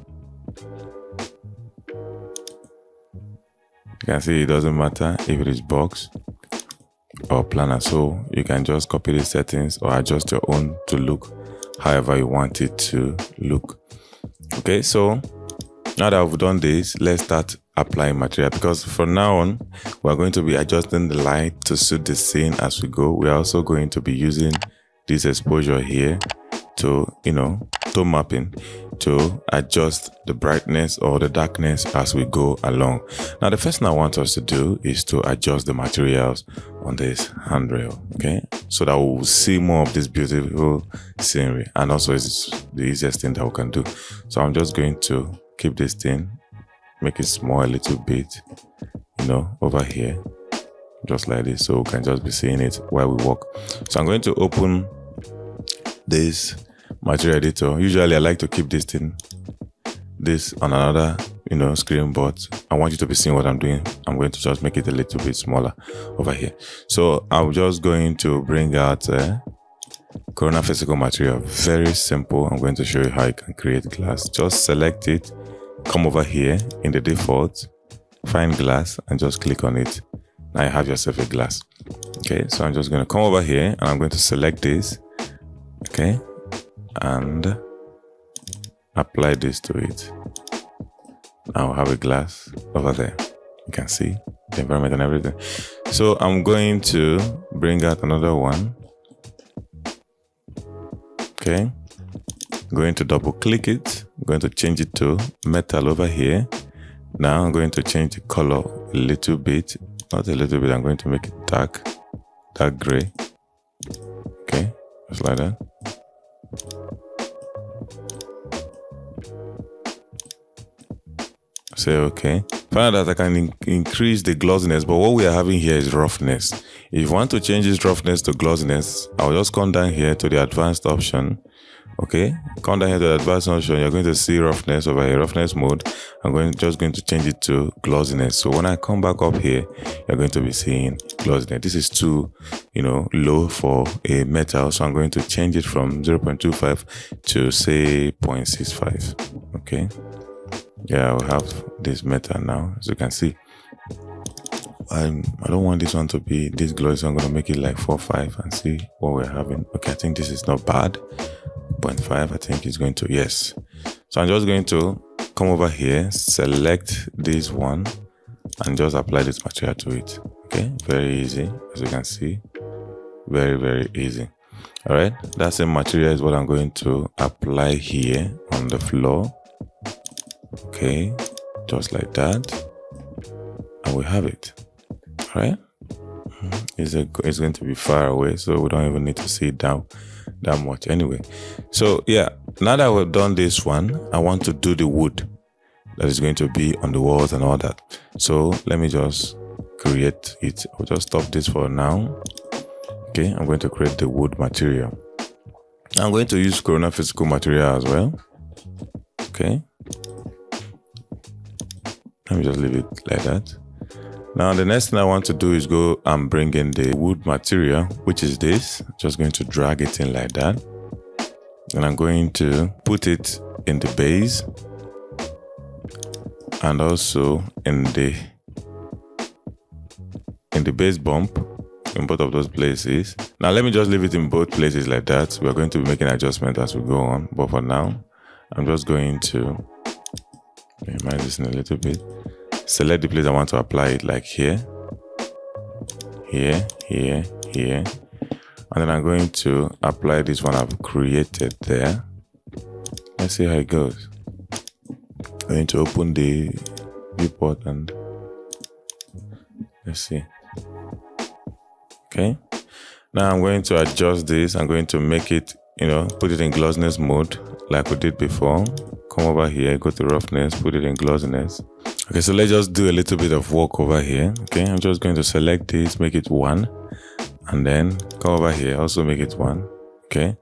[SPEAKER 1] You can see it doesn't matter if it is box or planner, so you can just copy the settings or adjust your own to look however you want it to look. Okay, so now that we've done this, let's start applying material, because from now on we're going to be adjusting the light to suit the scene as we go. We're also going to be using this exposure here to, you know, tone mapping to adjust the brightness or the darkness as we go along. Now the first thing I want us to do is to adjust the materials on this handrail, okay, so that we'll see more of this beautiful scenery, and also it's the easiest thing that we can do. So I'm just going to keep this thing, make it small a little bit, you know, over here, just like this, so we can just be seeing it while we walk. So I'm going to open this material editor. Usually I like to keep this on another, you know, screen, but I want you to be seeing what I'm doing. I'm going to just make it a little bit smaller over here. So I'm just going to bring out Corona physical material. Very simple. I'm going to show you how you can create glass. Just select it, come over here in the default, find glass, and just click on it. Now you have yourself a glass. Okay, so I'm just going to come over here and I'm going to select this, okay, and apply this to it. Now I have a glass over there. You can see the environment and everything. So I'm going to bring out another one. Okay. I'm going to double click it. I'm going to change it to metal over here. Now I'm going to change the color a little bit. Not a little bit. I'm going to make it dark gray. Okay. Just like that. Say okay. Find out that I can increase the glossiness, but what we are having here is roughness. If you want to change this roughness to glossiness, I'll just come down here to the advanced option. Okay, come down here to the advanced option. You're going to see roughness over here, roughness mode. I'm just going to change it to glossiness. So when I come back up here, you're going to be seeing glossiness. This is too, low for a metal. So I'm going to change it from 0.25 to say 0.65. Okay. Yeah, I'll have this metal now, as you can see. I don't want this one to be this glossy, so I'm going to make it like 4.5 and see what we're having. Okay, I think this is not bad. 0.5, I think it's going to, yes. So I'm just going to come over here, select this one, and just apply this material to it. Okay, very easy, as you can see. Very, very easy. All right, that same material is what I'm going to apply here on the floor. Okay, just like that, and we have it. All right, it's going to be far away, so we don't even need to see it down that much anyway. So yeah, now that we've done this one, I want to do the wood that is going to be on the walls and all that. So let me just create it. I'll just stop this for now. Okay, I'm going to create the wood material. I'm going to use Corona physical material as well. Okay. Let me just leave it like that. Now the next thing I want to do is go and bring in the wood material, which is this. Just going to drag it in like that. And I'm going to put it in the base and also in the base bump in both of those places. Now let me just leave it in both places like that. We're going to be making adjustments as we go on, but for now I'm just going to minimize this in a little bit. Select the place I want to apply it, like here, here, here, here. And then I'm going to apply this one I've created there. Let's see how it goes. I'm going to open the viewport and let's see. Okay. Now I'm going to adjust this. I'm going to make it, put it in glossiness mode like we did before. Come over here, go to roughness, put it in glossiness. Okay, so let's just do a little bit of work over here. Okay, I'm just going to select this, make it 1, and then come over here, also make it 1. Okay,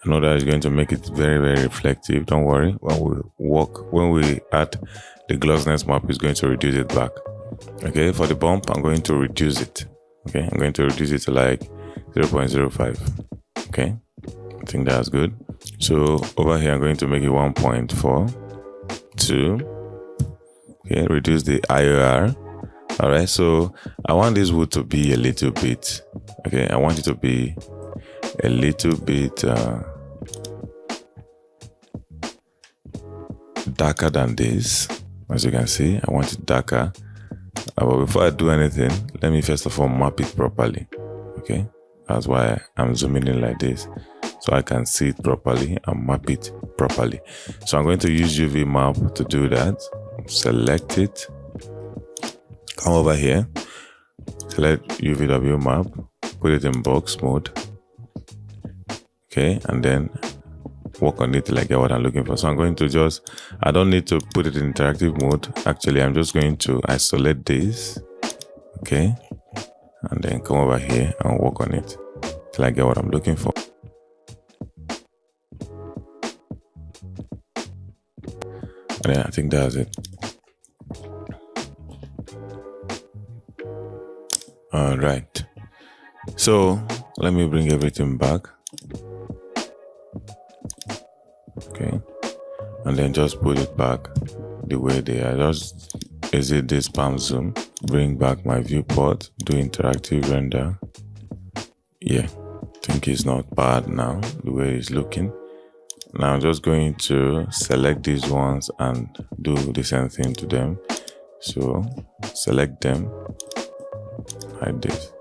[SPEAKER 1] I know that is going to make it very, very reflective. Don't worry, when we add the glossiness map, it's going to reduce it back. Okay, for the bump, I'm going to reduce it. Okay, I'm going to reduce it to like 0.05. Okay, I think that's good. So over here, I'm going to make it 1.42. Okay, reduce the IOR. All right, so I want this wood to be a little bit, okay, I want it to be a little bit darker than this. As you can see, I want it darker. But before I do anything, let me first of all map it properly. Okay, that's why I'm zooming in like this, so I can see it properly and map it properly. So I'm going to use UV map to do that. Select it, come over here, select UVW map, put it in box mode. Okay, and then work on it till I get what I'm looking for. So I'm going to I don't need to put it in interactive mode. Actually, I'm just going to isolate this. Okay, and then come over here and work on it till I get what I'm looking for. And then I think that's it. All right, so let me bring everything back. Okay, and then just put it back the way they are. Just exit this palm zoom, bring back my viewport, do interactive render. Yeah, I think it's not bad now the way it's looking. Now I'm just going to select these ones and do the same thing to them. So select them, hide this.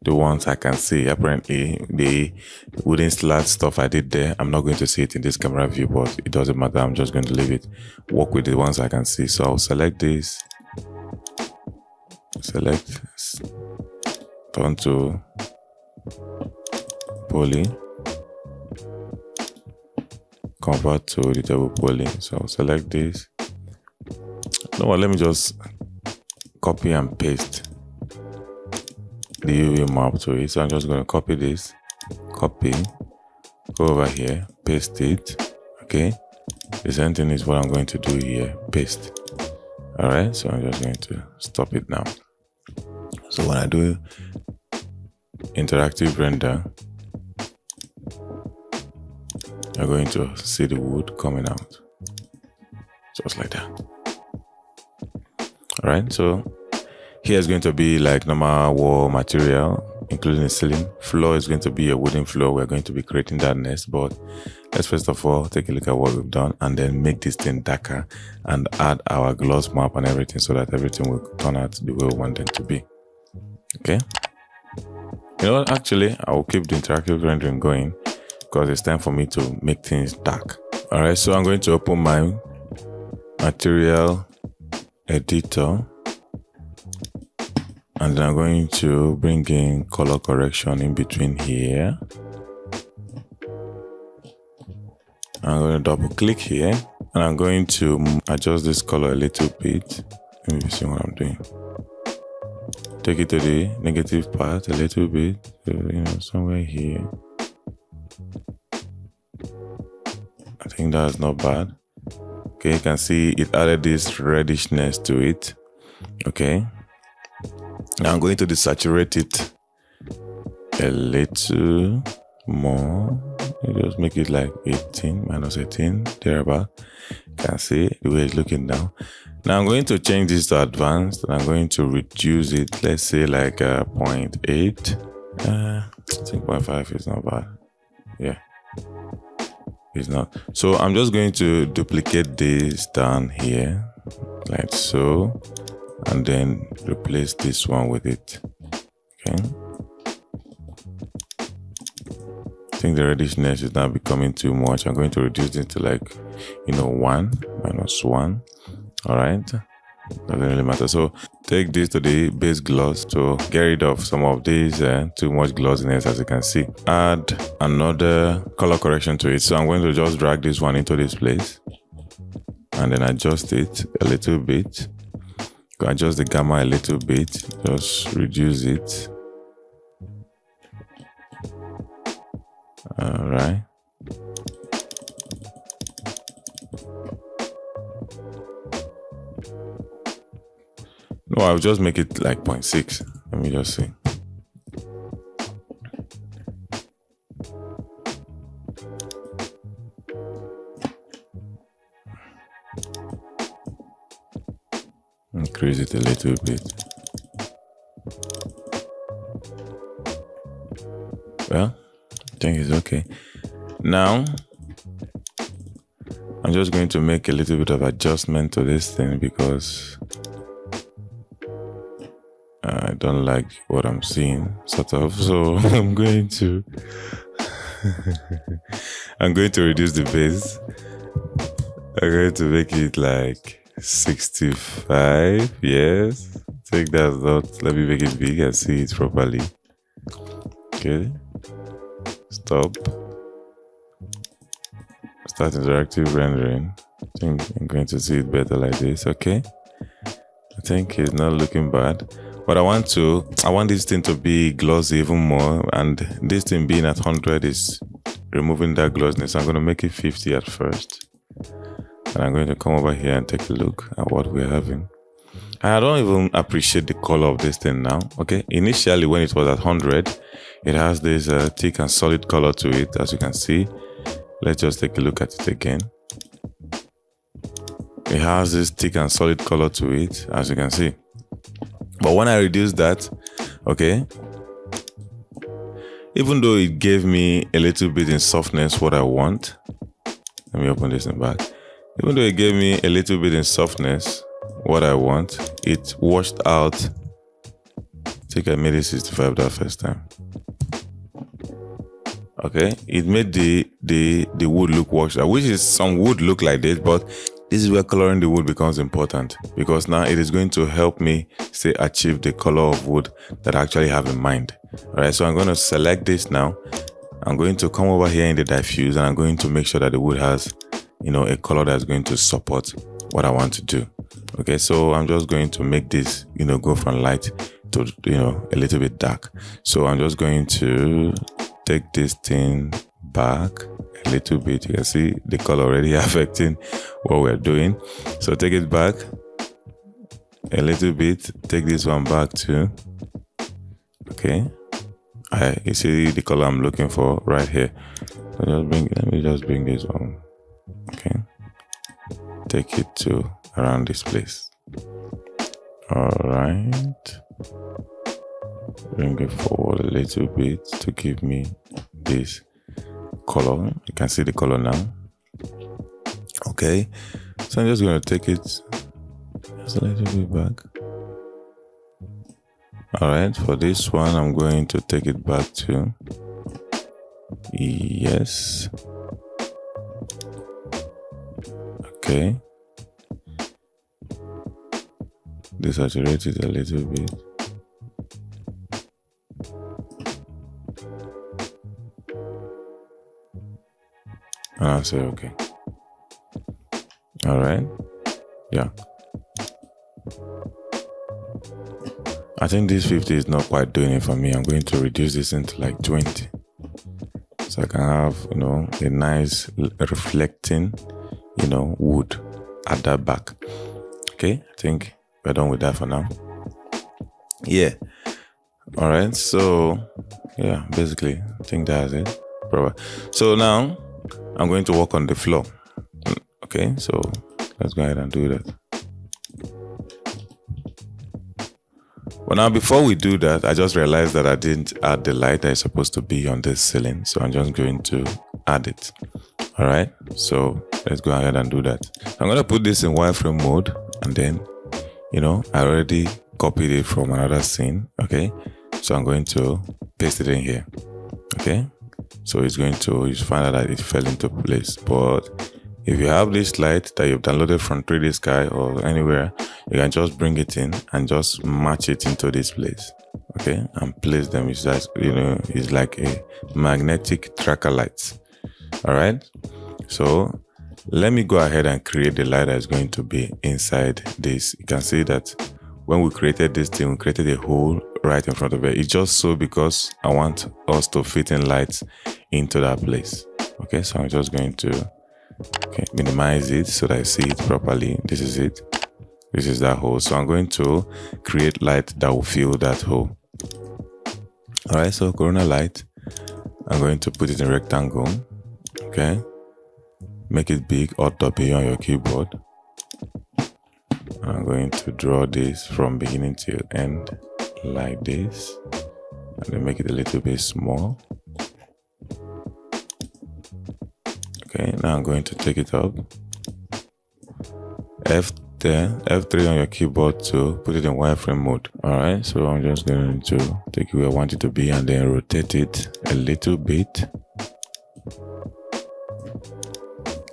[SPEAKER 1] The ones I can see, apparently the wooden slat stuff I did there, I'm not going to see it in this camera view, but it doesn't matter. I'm just going to leave it, work with the ones I can see. So I'll select this, select, turn to poly, convert to editable poly. So I'll select this. No, let me just copy and paste the UV map to it. So I'm just going to copy this, copy, go over here, paste it. Okay, the same thing is what I'm going to do here, paste. All right, so I'm just going to stop it now. So when I do interactive render, you're going to see the wood coming out just like that. All right, so here is going to be like normal wall material, including the ceiling. Floor is going to be a wooden floor. We're going to be creating that next, but let's first of all take a look at what we've done and then make this thing darker and add our gloss map and everything so that everything will turn out the way we want them to be. Okay. You know what? Actually, I will keep the interactive rendering going because it's time for me to make things dark. All right, so I'm going to open my material editor. And then I'm going to bring in color correction in between here. I'm going to double click here and I'm going to adjust this color a little bit. Let me see what I'm doing. Take it to the negative part a little bit, somewhere here. I think that's not bad. Okay, you can see it added this reddishness to it. Okay. Now I'm going to desaturate it a little more. Just make it like 18, minus 18, thereabout. You can see the way it's looking now. Now I'm going to change this to advanced and I'm going to reduce it. Let's say like 0.8. I think 0.5 is not bad. Yeah, it's not. So I'm just going to duplicate this down here like so. And then replace this one with it. Okay. I think the reddishness is now becoming too much. I'm going to reduce it to like, 1, -1. All right. Doesn't really matter. So take this to the base gloss to get rid of some of these too much glossiness, as you can see. Add another color correction to it. So I'm going to just drag this one into this place and then adjust it a little bit. Adjust the gamma a little bit, just reduce it. All right. No, I'll just make it like 0.6. Let me just see. Increase it a little bit. Well, I think it's okay. Now, I'm just going to make a little bit of adjustment to this thing because I don't like what I'm seeing, sort of. So I'm going to reduce the base. I'm going to make it like 65. Yes, I think that's not. Let me make it big and see it properly. Okay, stop. Start interactive rendering. I think I'm going to see it better like this. Okay, I think it's not looking bad, but I want this thing to be glossy even more, and this thing being at 100 is removing that glossiness. I'm going to make it 50 at first. And I'm going to come over here and take a look at what we're having. I don't even appreciate the color of this thing now. Okay, initially when it was at 100, it has this thick and solid color to it, as you can see. Let's just take a look at it again. It has this thick and solid color to it, as you can see. But when I reduce that, okay, even though it gave me a little bit in softness what I want, let me open this in back. Even though it gave me a little bit in softness, what I want, it washed out. I think I made it 65 that first time. Okay, it made the wood look washed out, which is some wood look like this, but this is where coloring the wood becomes important, because now it is going to help me say achieve the color of wood that I actually have in mind. All right, so I'm going to select this now. I'm going to come over here in the diffuse, and I'm going to make sure that the wood has, a color that's going to support what I want to do. Okay, so I'm just going to make this, go from light to, a little bit dark. So I'm just going to take this thing back a little bit. You can see the color already affecting what we're doing. So take it back a little bit. Take this one back too. Okay. You see the color I'm looking for right here. So let me just bring this one. Okay. Take it to around this place. All right. Bring it forward a little bit to give me this color. You can see the color now. Okay, so I'm just going to take it just a little bit back. All right, for this one, I'm going to take it back to, yes. Okay. Desaturate it a little bit. And I'll say okay. All right. Yeah. I think this 50 is not quite doing it for me. I'm going to reduce this into like 20. So I can have, a nice reflecting, wood at that back. Okay. I think we're done with that for now. Yeah. All right. So yeah, basically, I think that's it. So now I'm going to work on the floor. Okay, so let's go ahead and do that. But now before we do that, I just realized that I didn't add the light that is supposed to be on this ceiling. So I'm just going to add it. All right, so let's go ahead and do that. I'm going to put this in wireframe mode, and then, I already copied it from another scene. Okay, so I'm going to paste it in here. Okay. So it's going to, you find out that it fell into place. But if you have this light that you've downloaded from 3D Sky or anywhere, you can just bring it in and just match it into this place. Okay, and place them. It's just, it's like a magnetic tracker lights. All right. So let me go ahead and create the light that is going to be inside this. You can see that when we created this thing, we created a hole right in front of it. It's just so because I want us to fit in lights into that place. Okay, so I'm just going to minimize it so that I see it properly. This is it. This is that hole. So I'm going to create light that will fill that hole. All right, so Corona light, I'm going to put it in rectangle. Okay, make it big, Alt W on your keyboard. I'm going to draw this from beginning to end like this, and then make it a little bit small. Okay, now I'm going to take it up. F3 on your keyboard to put it in wireframe mode. All right, so I'm just going to take it where I want it to be and then rotate it a little bit.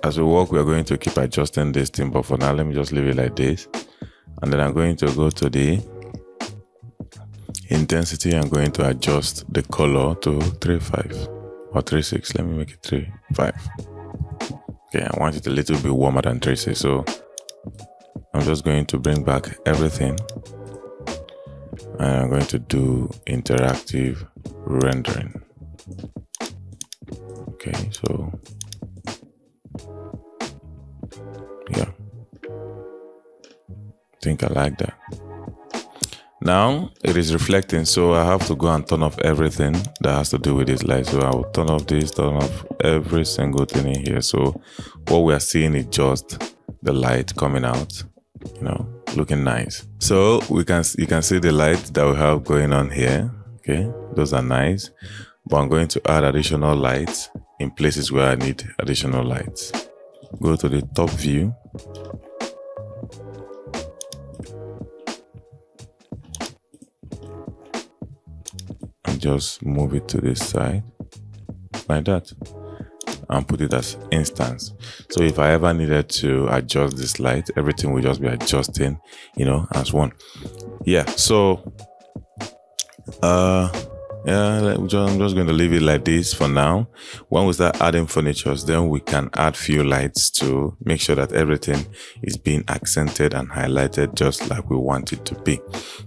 [SPEAKER 1] As we work, we're going to keep adjusting this thing, but for now, let me just leave it like this. And then I'm going to go to the intensity. I'm going to adjust the color to 3.5 or 3.6. Let me make it 3.5. Okay, I want it a little bit warmer than 3.6. So I'm just going to bring back everything. And I'm going to do interactive rendering. Okay, so yeah, I think I like that. Now it is reflecting, so I have to go and turn off everything that has to do with this light. So I will turn off this, turn off every single thing in here. So what we are seeing is just the light coming out, looking nice. So you can see the light that we have going on here. Okay, those are nice, but I'm going to add additional lights in places where I need additional lights. go to the top view, and just move it to this side like that, and put it as instance. So if I ever needed to adjust this light, everything will just be adjusting, you know, as one. Yeah, so yeah, I'm just going to leave it like this for now. When we start adding furnitures, then we can add few lights to make sure that everything is being accented and highlighted just like we want it to be.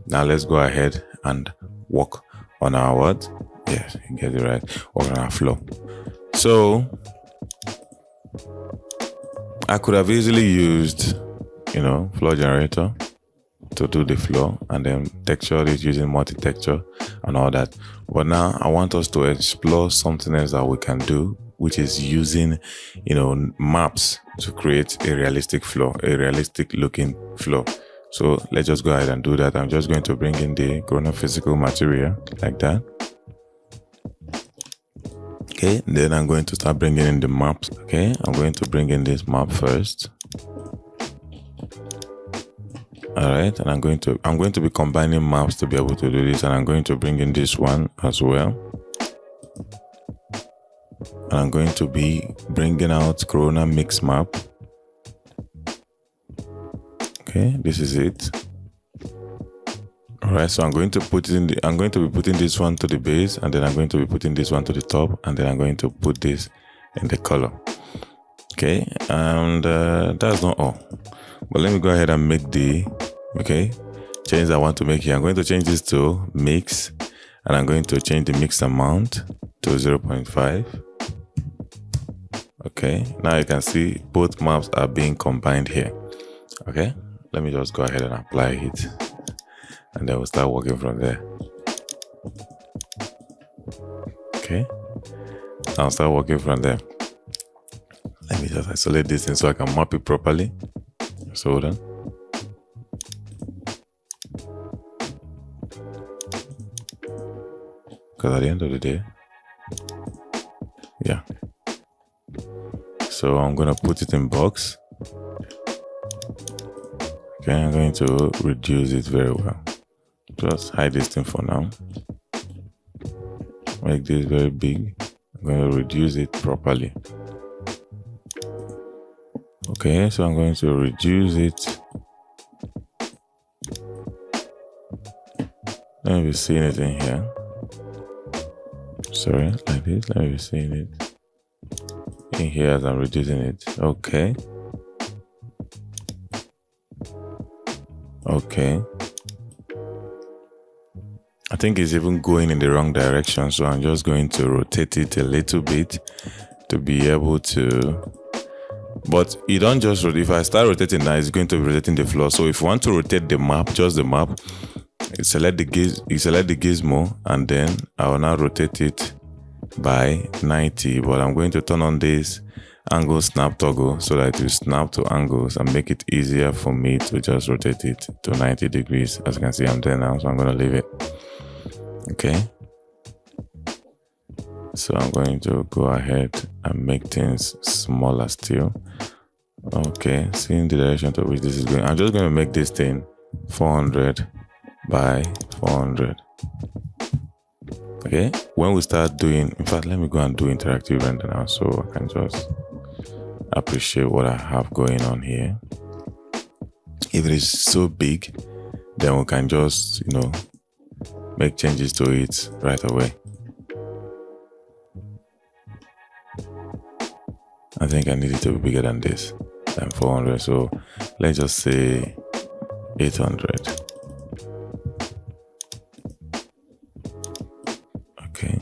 [SPEAKER 1] Now let's go ahead and work on our what? Yes, you get it right. Work on our floor. So I could have easily used, you know, floor generator to do the floor and then texture it using multi-texture and all that. But now I want us to explore something else that we can do, which is using, you know, maps to create a realistic floor, a realistic looking floor. So let's just go ahead and do that. I'm just going to bring in the Corona physical material like that. Okay, then I'm going to start bringing in the maps. Okay, I'm going to bring in this map first. All right, and I'm going to be combining maps to be able to do this, and I'm going to bring in this one as well. And I'm going to be bringing out Corona mix map. Okay, this is it. All right, so I'm going to be putting this one to the base, and then I'm going to be putting this one to the top, and then I'm going to put this in the color. Okay, and that's not all. But let me go ahead and make the change I want to make here. I'm going to change this to mix, and I'm going to change the mix amount to 0.5. Okay, now you can see both maps are being combined here. Okay, let me just go ahead and apply it, and then we'll start working from there. Okay, I'll start working from there. Let me just isolate this thing so I can map it properly. So hold on. Because at the end of the day, yeah. So I'm gonna put it in box. Okay, I'm going to reduce it very well. Just hide this thing for now. Make this very big. I'm going to reduce it properly. Okay, so I'm going to reduce it. Let me be seeing it in here. Sorry, like this. Let me be seeing it in here as I'm reducing it. Okay. Okay. I think it's even going in the wrong direction, so I'm just going to rotate it a little bit to be able to. But you don't just rotate. If I start rotating now, it's going to be rotating the floor. So if you want to rotate the map, just the map, you select the gizmo, and then I will now rotate it by 90. But I'm going to turn on this angle snap toggle so that it will snap to angles and make it easier for me to just rotate it to 90 degrees. As you can see, I'm there now, so I'm going to leave it. Okay. So I'm going to go ahead and make things smaller still. Okay, seeing the direction to which this is going, I'm just going to make this thing 400 by 400. Okay, when we start doing, in fact, let me go and do interactive render now so I can just appreciate what I have going on here. If it is so big, then we can just, you know, make changes to it right away. I think I need it to be bigger than this, than 400. So let's just say 800. Okay.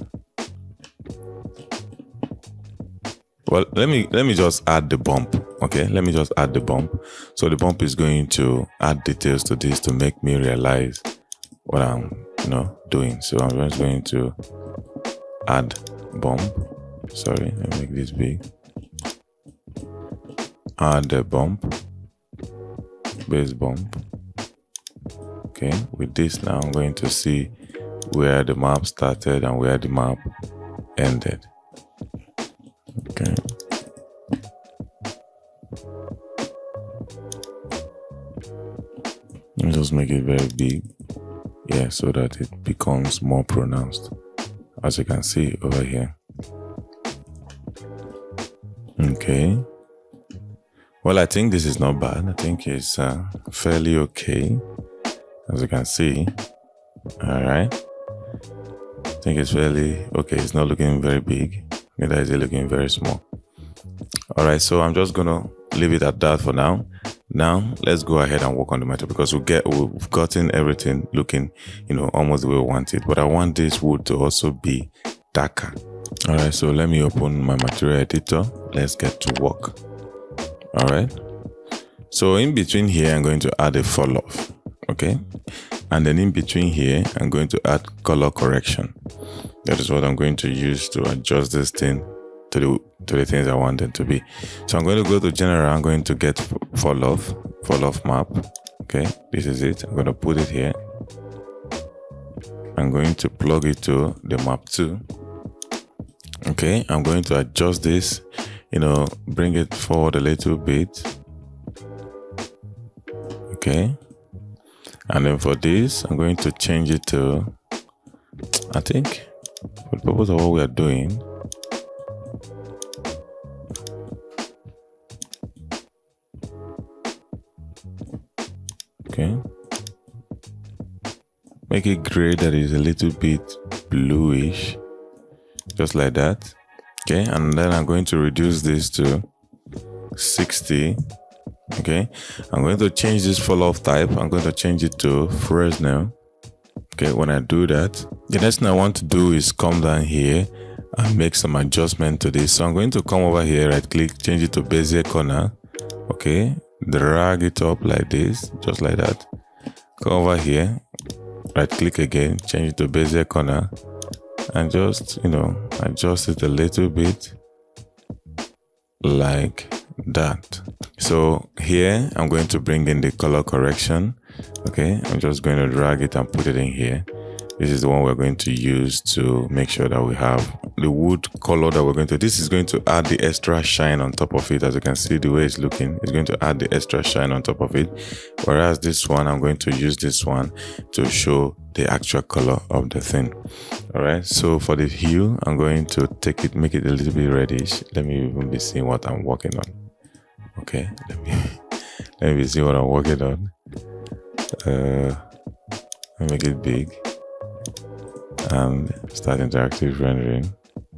[SPEAKER 1] Well, let me just add the bump. Okay, let me just add the bump. So the bump is going to add details to this to make me realize what I'm, you know, doing. So I'm just going to add bump. Sorry, let me make this big. Add the bump, base bump. Okay, with this now I'm going to see where the map started and where the map ended. Okay. just make it very big, yeah, so that it becomes more pronounced, as you can see over here. Okay, well, I think this is not bad. I think it's fairly okay, as you can see. All right, I think it's fairly okay. It's not looking very big, neither is it looking very small. All right, so I'm just gonna leave it at that for now. Now let's go ahead and work on the metal, because we've gotten everything looking, almost the way we want it. But I want this wood to also be darker. All right, so let me open my material editor. Let's get to work. All right, so in between here, I'm going to add a fall off. Okay, and then in between here, I'm going to add color correction. That is what I'm going to use to adjust this thing to the things I want them to be. So I'm going to go to general. I'm going to get fall off map. Okay, this is it. I'm going to put it here. I'm going to plug it to the map 2. Okay, I'm going to adjust this, bring it forward a little bit. Okay, and then for this, I'm going to change it to, I think, for the purpose of what we are doing, okay, make it gray that is a little bit bluish, just like that. Okay, and then I'm going to reduce this to 60. Okay, I'm going to change this fall off type. I'm going to change it to Fresnel. Okay, when I do that, the next thing I want to do is come down here and make some adjustment to this. So I'm going to come over here, right click, change it to Bezier corner. Okay, drag it up like this, just like that. Come over here, right click again, change it to Bezier corner, and just, adjust it a little bit like that. So here I'm going to bring in the color correction. Okay, I'm just going to drag it and put it in here. This is the one we're going to use to make sure that we have the wood color that we're going to. This is going to add the extra shine on top of it. As you can see, the way it's looking, it's going to add the extra shine on top of it. Whereas this one, I'm going to use this one to show the actual color of the thing. All right, so for the hue, I'm going to make it a little bit reddish. Let me even be seeing what I'm working on. Okay, let me see what I'm working on. Make it big and start interactive rendering.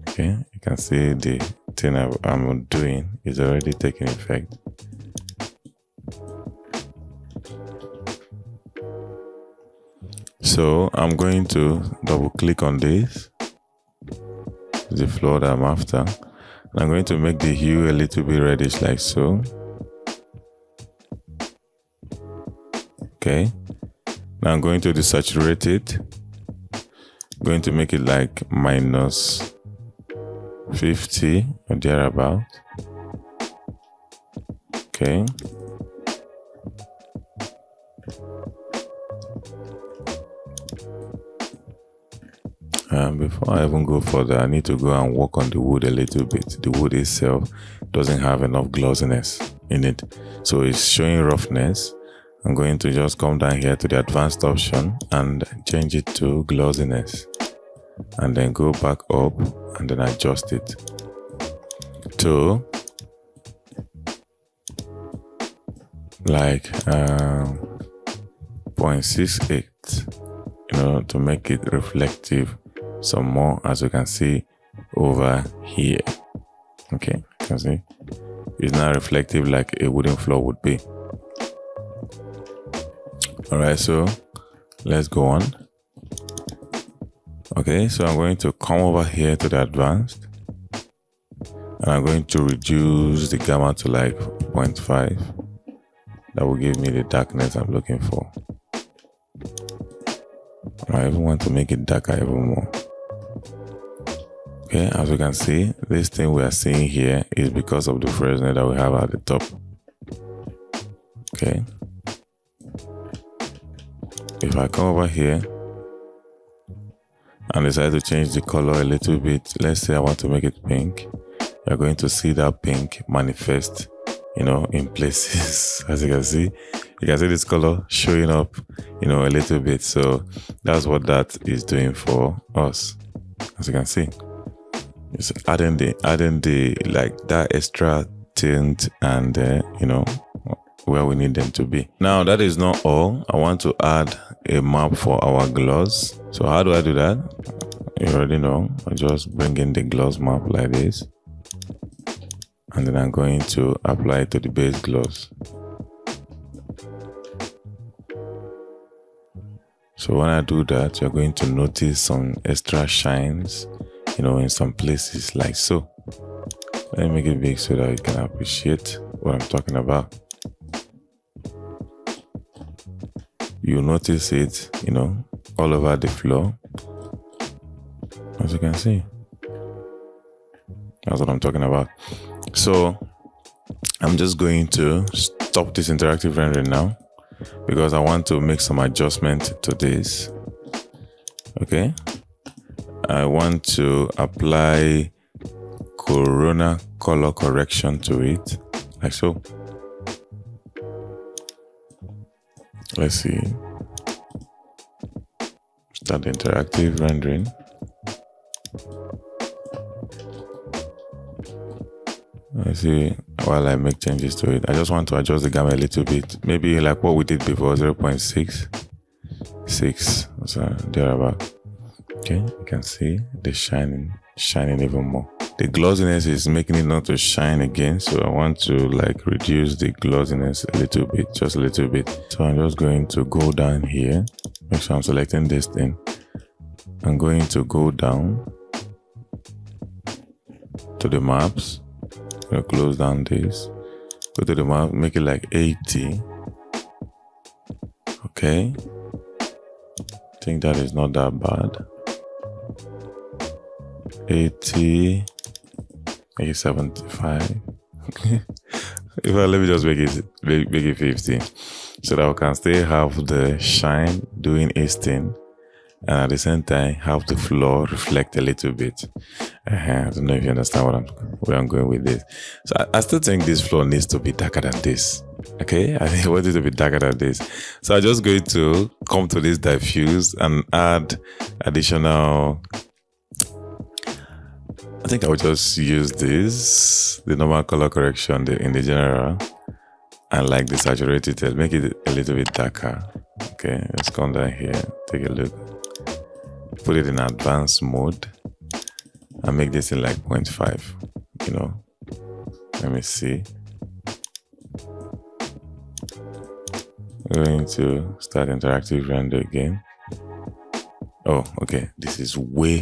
[SPEAKER 1] Okay, you can see the thing I'm doing is already taking effect. So I'm going to double click on this, the floor that I'm after, and I'm going to make the hue a little bit reddish like so. Okay, now I'm going to desaturate it. I'm going to make it like -50 or thereabout. Okay. Before I even go further, I need to go and work on the wood a little bit. The wood itself doesn't have enough glossiness in it, so it's showing roughness. I'm going to just come down here to the advanced option and change it to glossiness, and then go back up and then adjust it to like 0.68, to make it reflective some more, as you can see over here. Okay, you can see it's not reflective like a wooden floor would be. All right, so let's go on. Okay, so I'm going to come over here to the advanced, and I'm going to reduce the gamma to like 0.5. That will give me the darkness I'm looking for. I even want to make it darker even more. Okay, as you can see, this thing we are seeing here is because of the Fresnel that we have at the top. Okay, if I come over here and decide to change the color a little bit, let's say I want to make it pink, you're going to see that pink manifest, in places. As you can see, You can see this color showing up, a little bit. So that's what that is doing for us. As you can see, it's adding the like that extra tint and where we need them to be. Now that is not all. I want to add a map for our gloss. So how do I do that? You already know. I just bring in the gloss map like this, and then I'm going to apply it to the base gloss. So when I do that, you're going to notice some extra shines, in some places like so. Let me make it big so that you can appreciate what I'm talking about. You notice it, all over the floor. As you can see. That's what I'm talking about. So I'm just going to stop this interactive rendering now, because I want to make some adjustment to this. Okay, I want to apply corona color correction to it, like so. Let's see. Start the interactive rendering. Let's see while I make changes to it. I just want to adjust the gamma a little bit. Maybe like what we did before, 0.66 or so, thereabout. Okay, you can see the shining even more. The glossiness is making it not to shine again, so I want to like reduce the glossiness a little bit, just a little bit. So I'm just going to go down here. Make sure I'm selecting this thing. I'm going to go down to the maps. I'm going to close down this. Go to the map, make it like 80. Okay. I think that is not that bad. 80, maybe 75. Let me just make it 50, so that we can still have the shine doing its thing, and at the same time have the floor reflect a little bit. I don't know if you understand where I'm going with this. So I still think this floor needs to be darker than this. Okay, I think I want it to be darker than this. So I'm just going to come to this diffuse and add additional. I think I will just use the normal color correction in the general, and like the saturated, make it a little bit darker. Okay, let's come down here, take a look, put it in advanced mode, and make this in like 0.5, let me see. We're going to start interactive render again. Oh, okay. This is way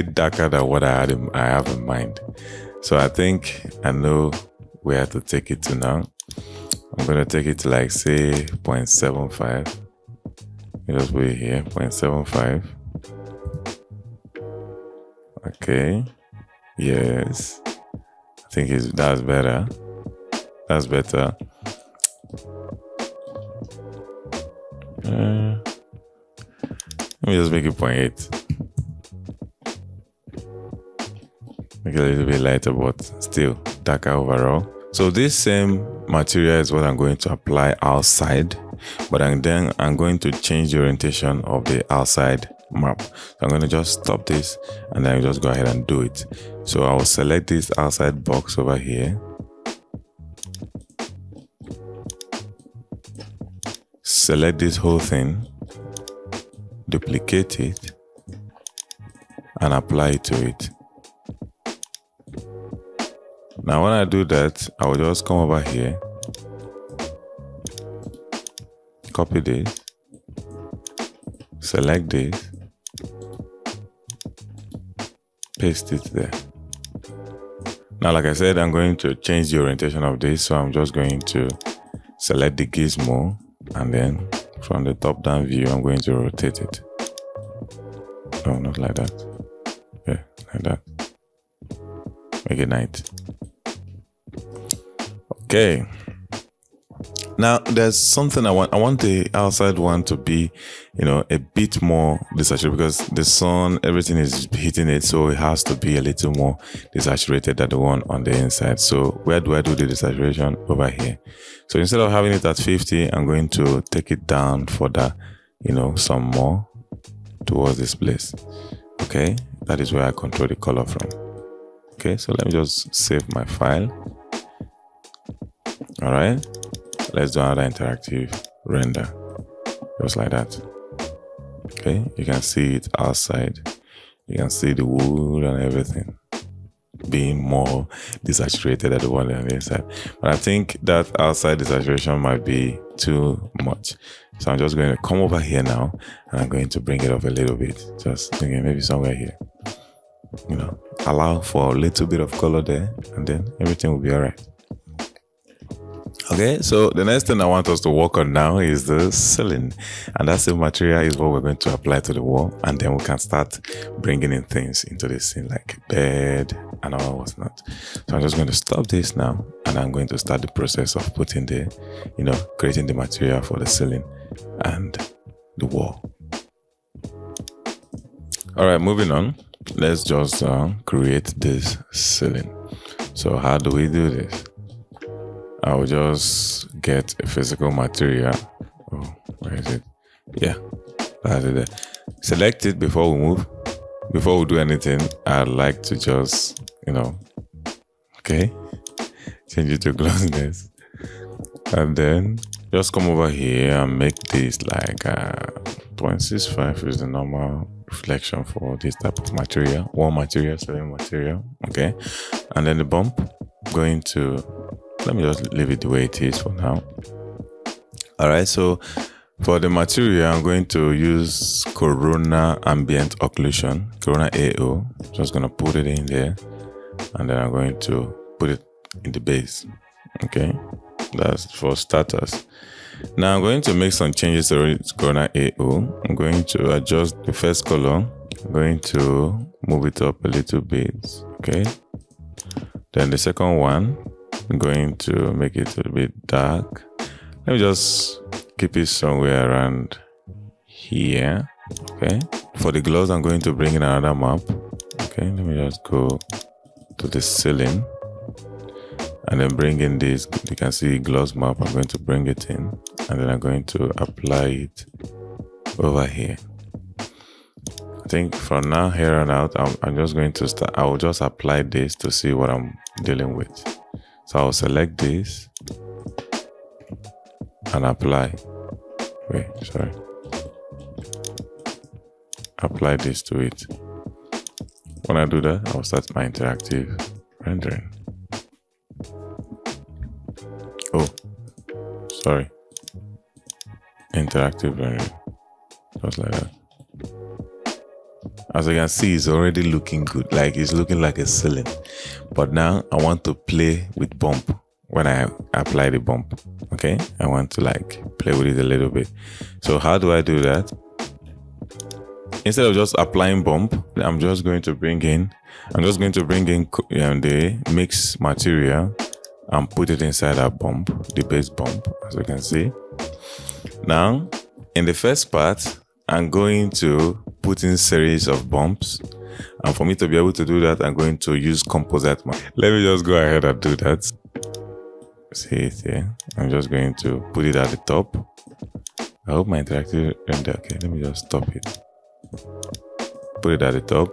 [SPEAKER 1] darker than what I have in mind. So I think I know where to take it to now. I'm gonna take it to like say 0.75. Just put it here, 0.75. Okay. Yes. I think that's better. That's better. Let me just make it 0.8. Make it a little bit lighter, but still darker overall. So this same material is what I'm going to apply outside, but then I'm going to change the orientation of the outside map. So I'm going to just stop this, and then I'll just go ahead and do it. So I will select this outside box over here. Select this whole thing. Duplicate it and apply it to it. Now when I do that, I will just come over here, copy this, select this, paste it there. Now like I said, I'm going to change the orientation of this, so I'm just going to select the gizmo, and then from the top down view, I'm going to rotate it. No, not like that. Yeah, like that. Make it 90. Okay. Now, there's something I want the outside one to be, a bit more desaturated, because the sun, everything is hitting it, so it has to be a little more desaturated than the one on the inside. So where do I do the desaturation? Over here. So instead of having it at 50, I'm going to take it down further, some more towards this place. Okay, that is where I control the color from. Okay, so let me just save my file. All right. Let's do another interactive render, just like that. Okay, you can see it outside. You can see the wood and everything being more desaturated than the one on the inside. But I think that outside desaturation might be too much. So I'm just going to come over here now, and I'm going to bring it up a little bit. Just thinking maybe somewhere here. Allow for a little bit of color there, and then everything will be all right. Okay, so the next thing I want us to work on now is the ceiling, and that same material is what we're going to apply to the wall, and then we can start bringing in things into the scene like bed and all what's not. So I'm just going to stop this now, and I'm going to start the process of putting creating the material for the ceiling and the wall. All right, moving on. Let's just create this ceiling. So how do we do this? I'll just get a physical material. Oh, where is it? Yeah, that's it there. Select it before we move. Before we do anything, I'd like to just, change it to glossiness. And then just come over here and make this like 0.65 is the normal reflection for this type of material. One material, ceiling material. Okay. And then the bump, let me just leave it the way it is for now. All right, so for the material, I'm going to use Corona Ambient Occlusion, Corona AO. Just going to put it in there, and then I'm going to put it in the base. Okay, that's for starters. Now I'm going to make some changes to Corona AO. I'm going to adjust the first color. I'm going to move it up a little bit. Okay, then the second one, I'm going to make it a bit dark. Let me just keep it somewhere around here. Okay. For the gloss, I'm going to bring in another map. Okay. Let me just go to the ceiling and then bring in this. You can see gloss map. I'm going to bring it in, and then I'm going to apply it over here. I think from now here on out, I'm just going to start. I will just apply this to see what I'm dealing with. So I'll select this and apply. Apply this to it. When I do that, I'll start my interactive rendering. Oh, sorry. Interactive rendering. Just like that. As you can see, it's already looking good. Like it's looking like a ceiling. But now I want to play with bump when I apply the bump. Okay, I want to play with it a little bit. So how do I do that? Instead of just applying bump, I'm just going to bring in the mix material and put it inside our bump, the base bump, as you can see. Now, in the first part, I'm going to put in series of bumps, and for me to be able to do that, I'm going to use composite map. Let me just go ahead and do that. See it here. I'm just going to put it at the top. I hope my interactive render. Okay, let me just stop it. Put it at the top,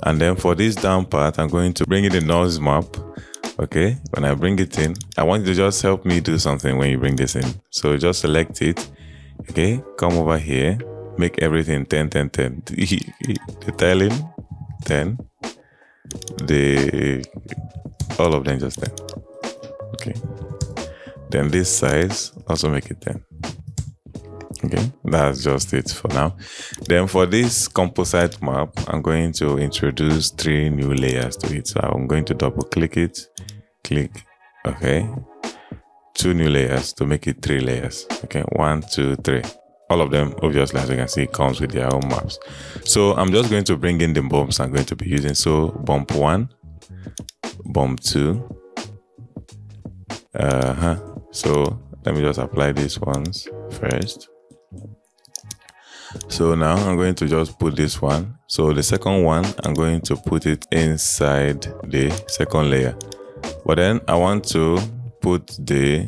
[SPEAKER 1] and then for this down part, I'm going to bring in the noise map. Okay, when I bring it in, I want you to just help me do something when you bring this in. So just select it. Okay, come over here. Make everything 10, 10, 10. The tiling, 10. All of them just 10. Okay. Then this size, also make it 10. Okay, that's just it for now. Then for this composite map, I'm going to introduce 3 new layers to it. So I'm going to double click it, okay. 2 new layers to make it 3 layers. Okay, 1, 2, 3. All of them, obviously, as you can see, comes with their own maps. So I'm just going to bring in the bumps I'm going to be using. So bump 1, bump 2. So let me just apply these ones first. So now I'm going to just put this one. So the second one, I'm going to put it inside the second layer. But then I want to put the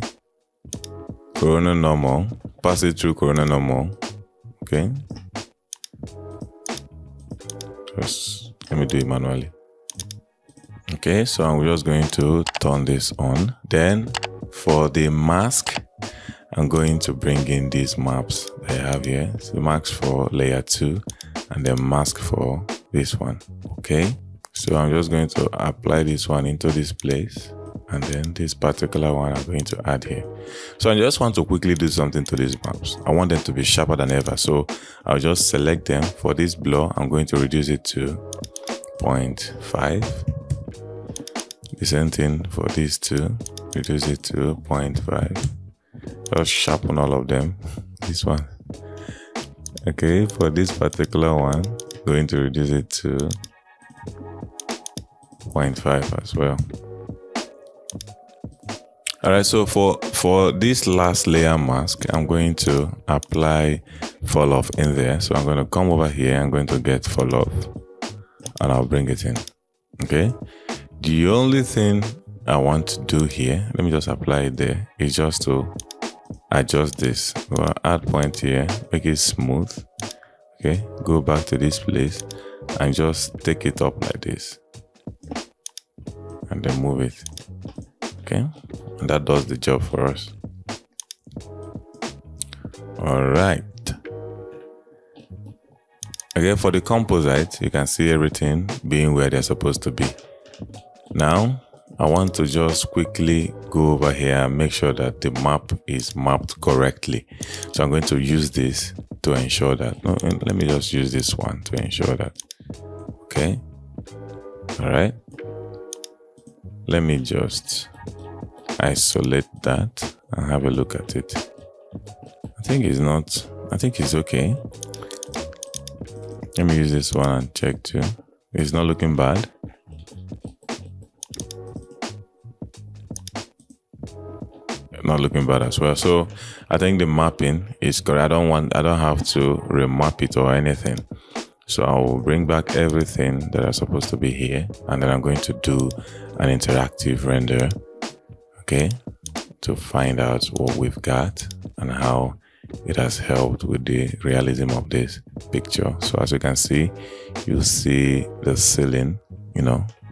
[SPEAKER 1] corona normal, pass it through corona normal. Okay. Just let me do it manually. Okay, so I'm just going to turn this on. Then for the mask, I'm going to bring in these maps that I have here. So mask for layer 2 and then mask for this one. Okay, so I'm just going to apply this one into this place, and then this particular one I'm going to add here. So I just want to quickly do something to these maps. I want them to be sharper than ever. So I'll just select them. For this blur, I'm going to reduce it to 0.5. The same thing for these two, reduce it to 0.5. Just sharpen all of them. This one. Okay, for this particular one, going to reduce it to 0.5 as well. Alright, so for this last layer mask, I'm going to apply fall off in there. So I'm going to come over here, I'm going to get fall off, and I'll bring it in. Okay. The only thing I want to do here, let me just apply it there, is just to adjust this. We'll add point here, make it smooth. Okay, go back to this place and just take it up like this. And then move it. Okay, and that does the job for us. Alright. Okay, for the composite, you can see everything being where they're supposed to be. Now, I want to just quickly go over here and make sure that the map is mapped correctly. So I'm going to use this to ensure that. No, let me just use this one to ensure that. Okay. All right. Let me just isolate that and have a look at it. I think it's okay. Let me use this one and check too. It's not looking bad. Not looking bad as well. So I think the mapping is correct. I don't have to remap it or anything. So I will bring back everything that are supposed to be here, and then I'm going to do an interactive render, okay, to find out what we've got and how it has helped with the realism of this picture. So as you can see, you see the ceiling,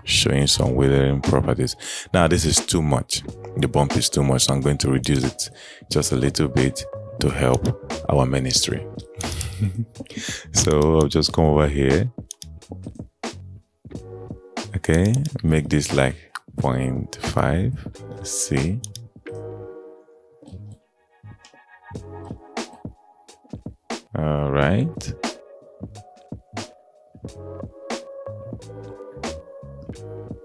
[SPEAKER 1] showing some weathering properties. Now this is too much. The bump is too much, so I'm going to reduce it just a little bit to help our ministry. So I'll just come over here. Okay, make this like 0.5. Let's see. All right.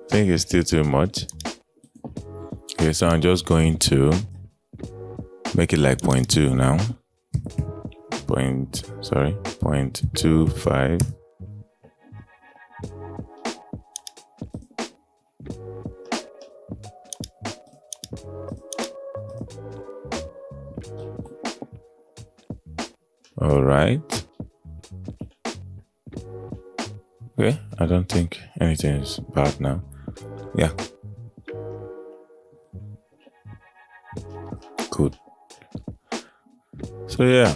[SPEAKER 1] I think it's still too much. Okay, so I'm just going to make it like 0.2 now. 0.25. All right. Okay, I don't think anything is bad now. Yeah. Good. So yeah.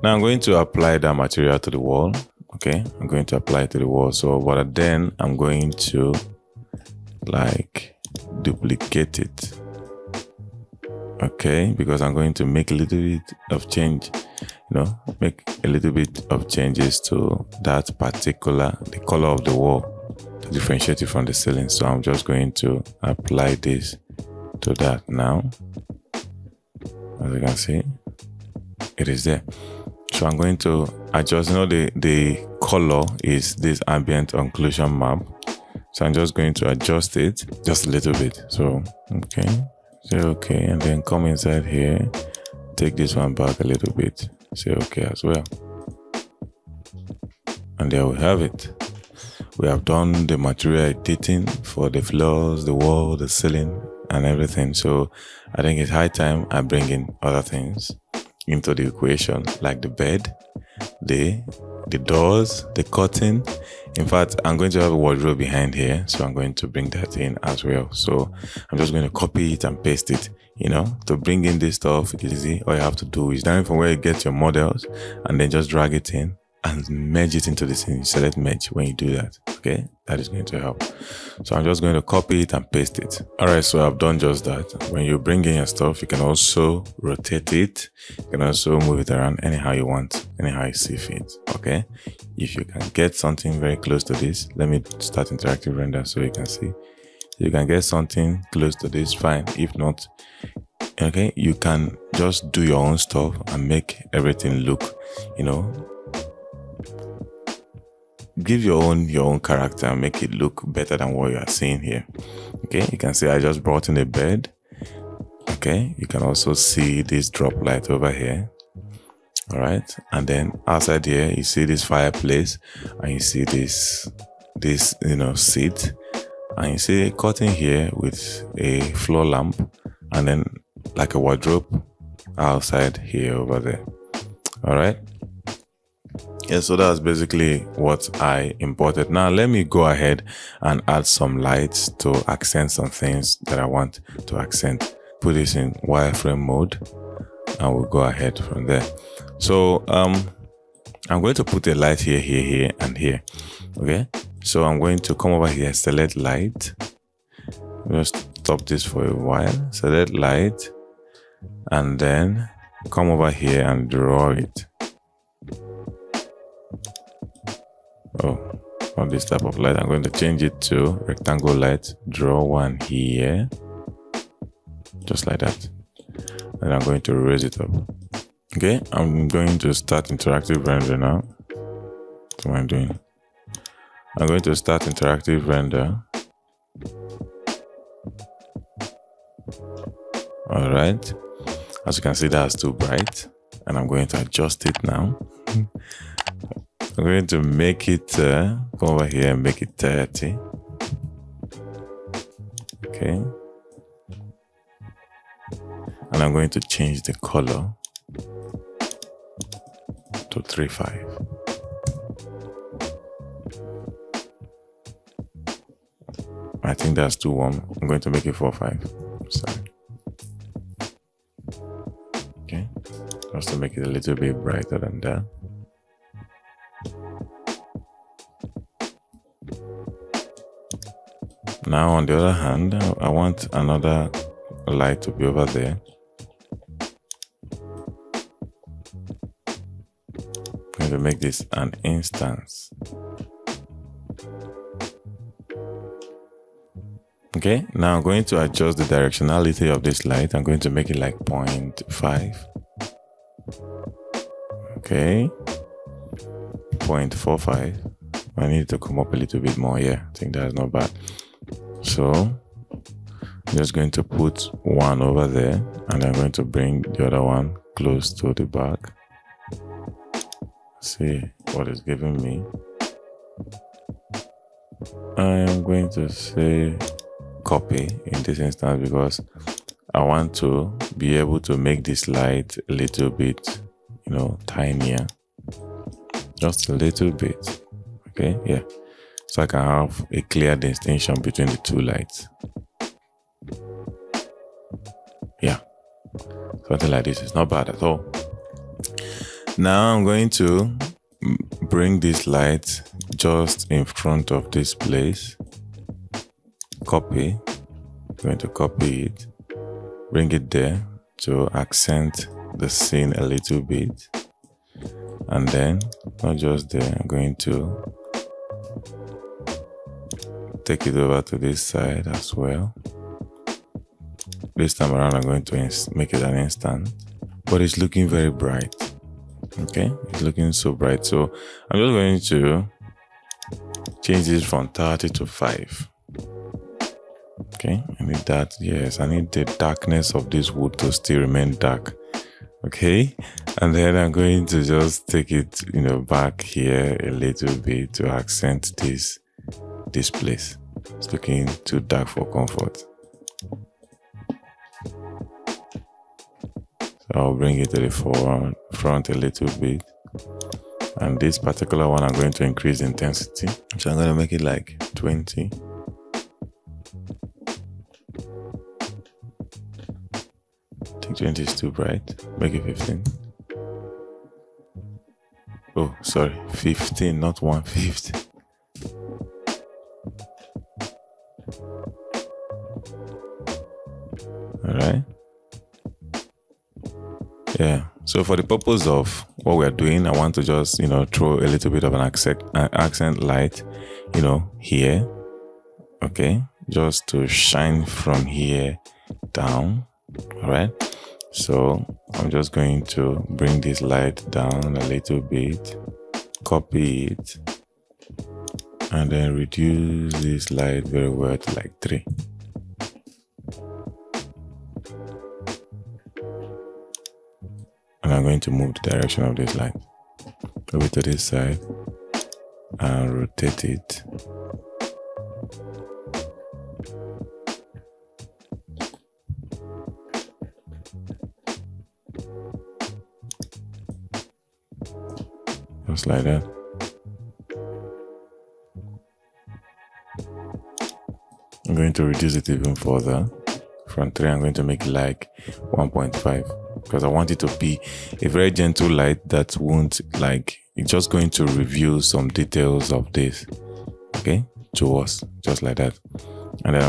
[SPEAKER 1] Now I'm going to apply that material to the wall. Okay, I'm going to apply it to the wall. So, but then I'm going to like duplicate it. Okay, because I'm going to make a little bit of change. Make a little bit of changes to that particular, the color of the wall, to differentiate it from the ceiling. So I'm just going to apply this to that now. As you can see, it is there. So I'm going to adjust, the color is this ambient occlusion map. So I'm just going to adjust it just a little bit. So, okay, say okay, and then come inside here, take this one back a little bit, say okay as well. And there we have it. We have done the material editing for the floors, the wall, the ceiling, and everything. So I think it's high time I bring in other things into the equation, like the bed, the doors, the curtain. In fact, I'm going to have a wardrobe behind here, so I'm going to bring that in as well. So I'm just going to copy it and paste it. To bring in this stuff is easy. All you have to do is down from where you get your models and then just drag it in and merge it into the scene. You select merge when you do that. Okay, that is going to help. So I'm just going to copy it and paste it. All right, so I've done just that. When you bring in your stuff, you can also rotate it. You can also move it around anyhow you want, anyhow you see fit. Okay, if you can get something very close to this, let me start interactive render so you can see. You can get something close to this, fine. If not, okay, you can just do your own stuff and make everything look, give your own character and make it look better than what you are seeing here. Okay, you can see I just brought in a bed. Okay, you can also see this drop light over here. All right, and then outside here you see this fireplace, and you see this seat, and you see a curtain here with a floor lamp, and then like a wardrobe outside here over there. All right. Yeah, so that's basically what I imported. Now let me go ahead and add some lights to accent some things that I want to accent. Put this in wireframe mode and we'll go ahead from there. So I'm going to put a light here, and here. Okay, so I'm going to come over here, select light. Just stop this for a while, select light, and then come over here and draw it. On this type of light, I'm going to change it to rectangle light, draw one here, just like that, and I'm going to raise it up. Okay, I'm going to start interactive render now. What am I doing? I'm going to start interactive render. All right, as you can see, that's too bright, and I'm going to adjust it now. I'm going to make it, come over here and make it 30. Okay. And I'm going to change the color to 3.5. I think that's too warm. I'm going to make it 4.5. Sorry. Okay. Just to make it a little bit brighter than that. Now, on the other hand, I want another light to be over there. I'm going to make this an instance. Okay, now I'm going to adjust the directionality of this light. I'm going to make it like 0.5. Okay, 0.45. I need to come up a little bit more. Yeah, I think that's not bad. So I'm just going to put one over there, and I'm going to bring the other one close to the back. See what it's giving me. I am going to say copy in this instance because I want to be able to make this light a little bit, tinier. Just a little bit. Okay, yeah. So I can have a clear distinction between the two lights. Yeah, something like this is not bad at all. Now I'm going to bring this light just in front of this place. Copy. I'm going to copy it. Bring it there to accent the scene a little bit. And then, not just there, I'm going to take it over to this side as well. This time around, I'm going to make it an instant, but it's looking very bright. Okay, it's looking so bright. So I'm just going to change this from 30 to 5. Okay, I need that. Yes, I need the darkness of this wood to still remain dark. Okay, and then I'm going to just take it, back here a little bit to accent this this place. It's looking too dark for comfort. So I'll bring it to the front a little bit. And this particular one, I'm going to increase the intensity. So I'm going to make it like 20. I think 20 is too bright. Make it 15. Oh, sorry, 15, not 1/5. All right. Yeah. So for the purpose of what we're doing, I want to just, throw a little bit of an accent light, here. Okay. Just to shine from here down. All right. So I'm just going to bring this light down a little bit, copy it, and then reduce this light very well to like 3. And I'm going to move the direction of this light over to this side and rotate it. Just like that. I'm going to reduce it even further. From 3, I'm going to make it like 1.5 because I want it to be a very gentle light that won't it's just going to reveal some details of this, okay, to us, just like that. And then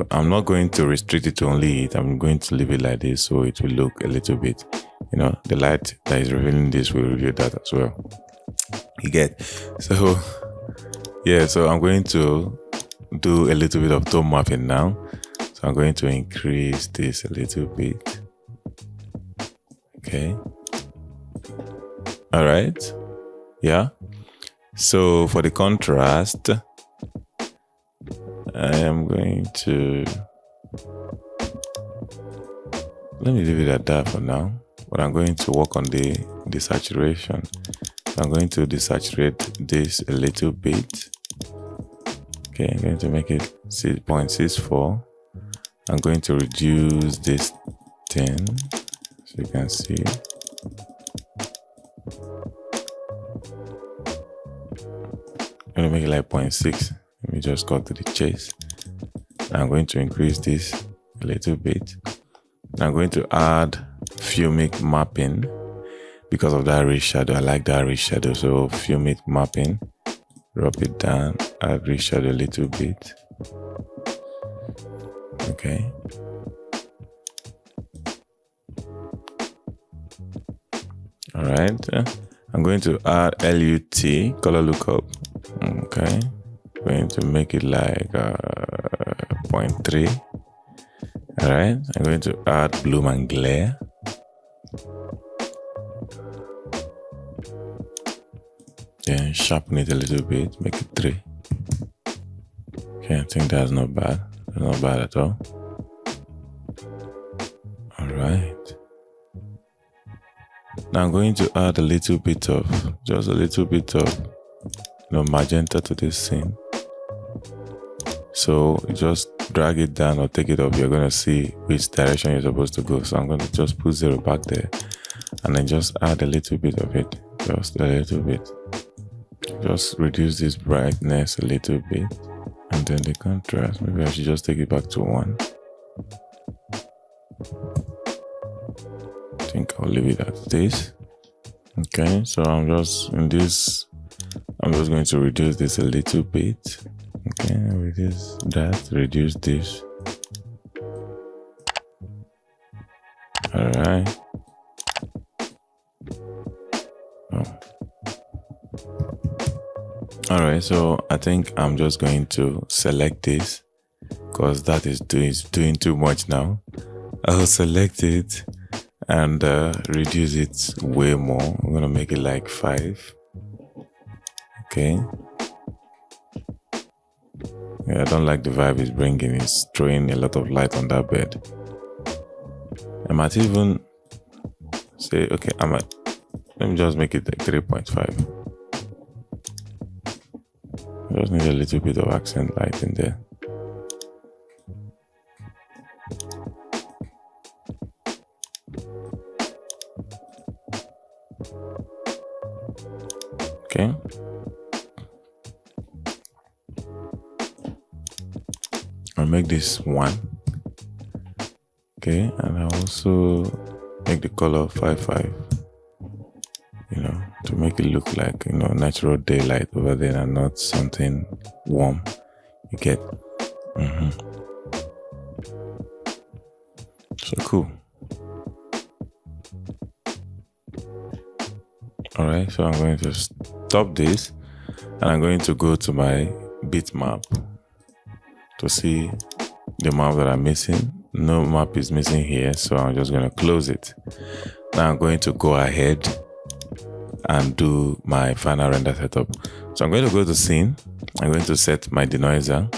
[SPEAKER 1] I'm not going to restrict it to only it. I'm going to leave it like this so it will look a little bit, the light that is revealing this will reveal that as well. You get? So yeah, so I'm going to do a little bit of tone mapping now. So I'm going to increase this a little bit. Okay. All right. Yeah. So for the contrast, I am going to, let me leave it at that for now, but I'm going to work on the desaturation. I'm going to desaturate this a little bit. Okay, I'm going to make it 6.64. I'm going to reduce this 10, so you can see. I'm going to make it like 0.6. Let me just cut to the chase. I'm going to increase this a little bit. I'm going to add filmic mapping because of that ray shadow. I like that ray shadow, so filmic mapping. Drop it down, add ray shadow a little bit. Okay. All right. I'm going to add LUT, color lookup. Okay. Going to make it like 0.3. All right. I'm going to add bloom and glare. Then sharpen it a little bit, make it 3. Okay, I think that's not bad. That's not bad at all. All right. Now I'm going to add just a little bit of magenta to this scene. So you just drag it down or take it up. You're going to see which direction you're supposed to go. So I'm going to just put 0 back there and then just add a little bit of it. Just a little bit. Just reduce this brightness a little bit. And then the contrast, maybe I should just take it back to 1. I think I'll leave it at this. Okay, so I'm just going to reduce this a little bit. Okay, reduce that, reduce this. All right. All right, so I think I'm just going to select this because that is doing too much now. I'll select it and reduce it way more. I'm gonna make it like 5. Okay. Yeah, I don't like the vibe it's bringing. It's throwing a lot of light on that bed. I might even say, okay, let me just make it like 3.5. Just need a little bit of accent light in there. Okay. I'll make this 1. Okay, and I'll also make the color 55. You know, to make it look like, you know, natural daylight over there and not something warm. You get. So cool. All right, so I'm going to stop this and I'm going to go to my bitmap to see the map that I'm missing. No map is missing here, so I'm just going to close it. Now I'm going to go ahead and do my final render setup. So I'm going to go to scene. I'm going to set my denoiser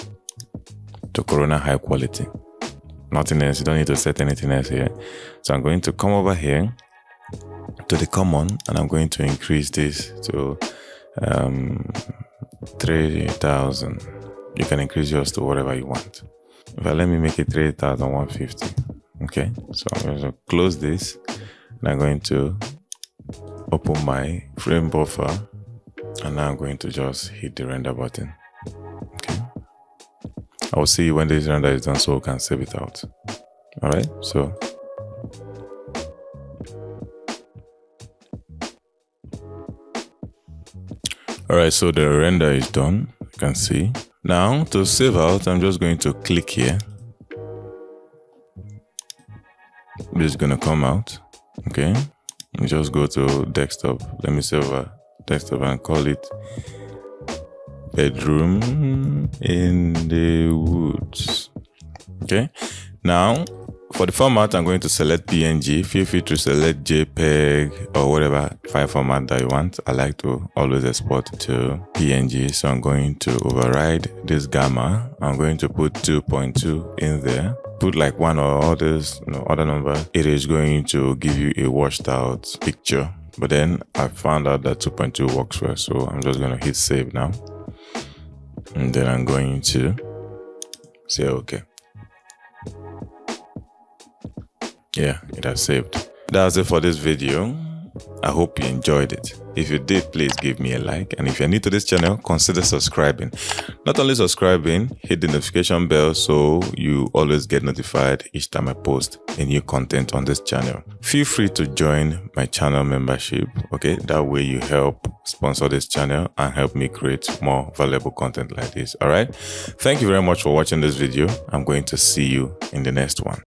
[SPEAKER 1] to Corona high quality. Nothing else. You don't need to set anything else here. So I'm going to come over here to the common and I'm going to increase this to 3000. You can increase yours to whatever you want. But let me make it 3150. Okay, so I'm going to close this and I'm going to open my frame buffer and now I'm going to just hit the render button. Okay, I will see you when this render is done so we can save it out. All right, so alright, so the render is done, you can see. Now to save out, I'm just going to click here. This is gonna come out, okay? You just go to desktop. Let me save a desktop and call it Bedroom in the Woods. Okay, now for the format, I'm going to select PNG. Feel free to select JPEG or whatever file format that you want. I like to always export to PNG. So I'm going to override this gamma. I'm going to put 2.2 in there. Put like one or others, other number. It is going to give you a washed out picture. But then I found out that 2.2 works well. So I'm just going to hit save now. And then I'm going to say okay. Yeah, it has saved. That's it for this video. I hope you enjoyed it. If you did, please give me a like. And if you're new to this channel, consider subscribing. Not only subscribing, hit the notification bell so you always get notified each time I post a new content on this channel. Feel free to join my channel membership. Okay, that way you help sponsor this channel and help me create more valuable content like this. All right. Thank you very much for watching this video. I'm going to see you in the next one.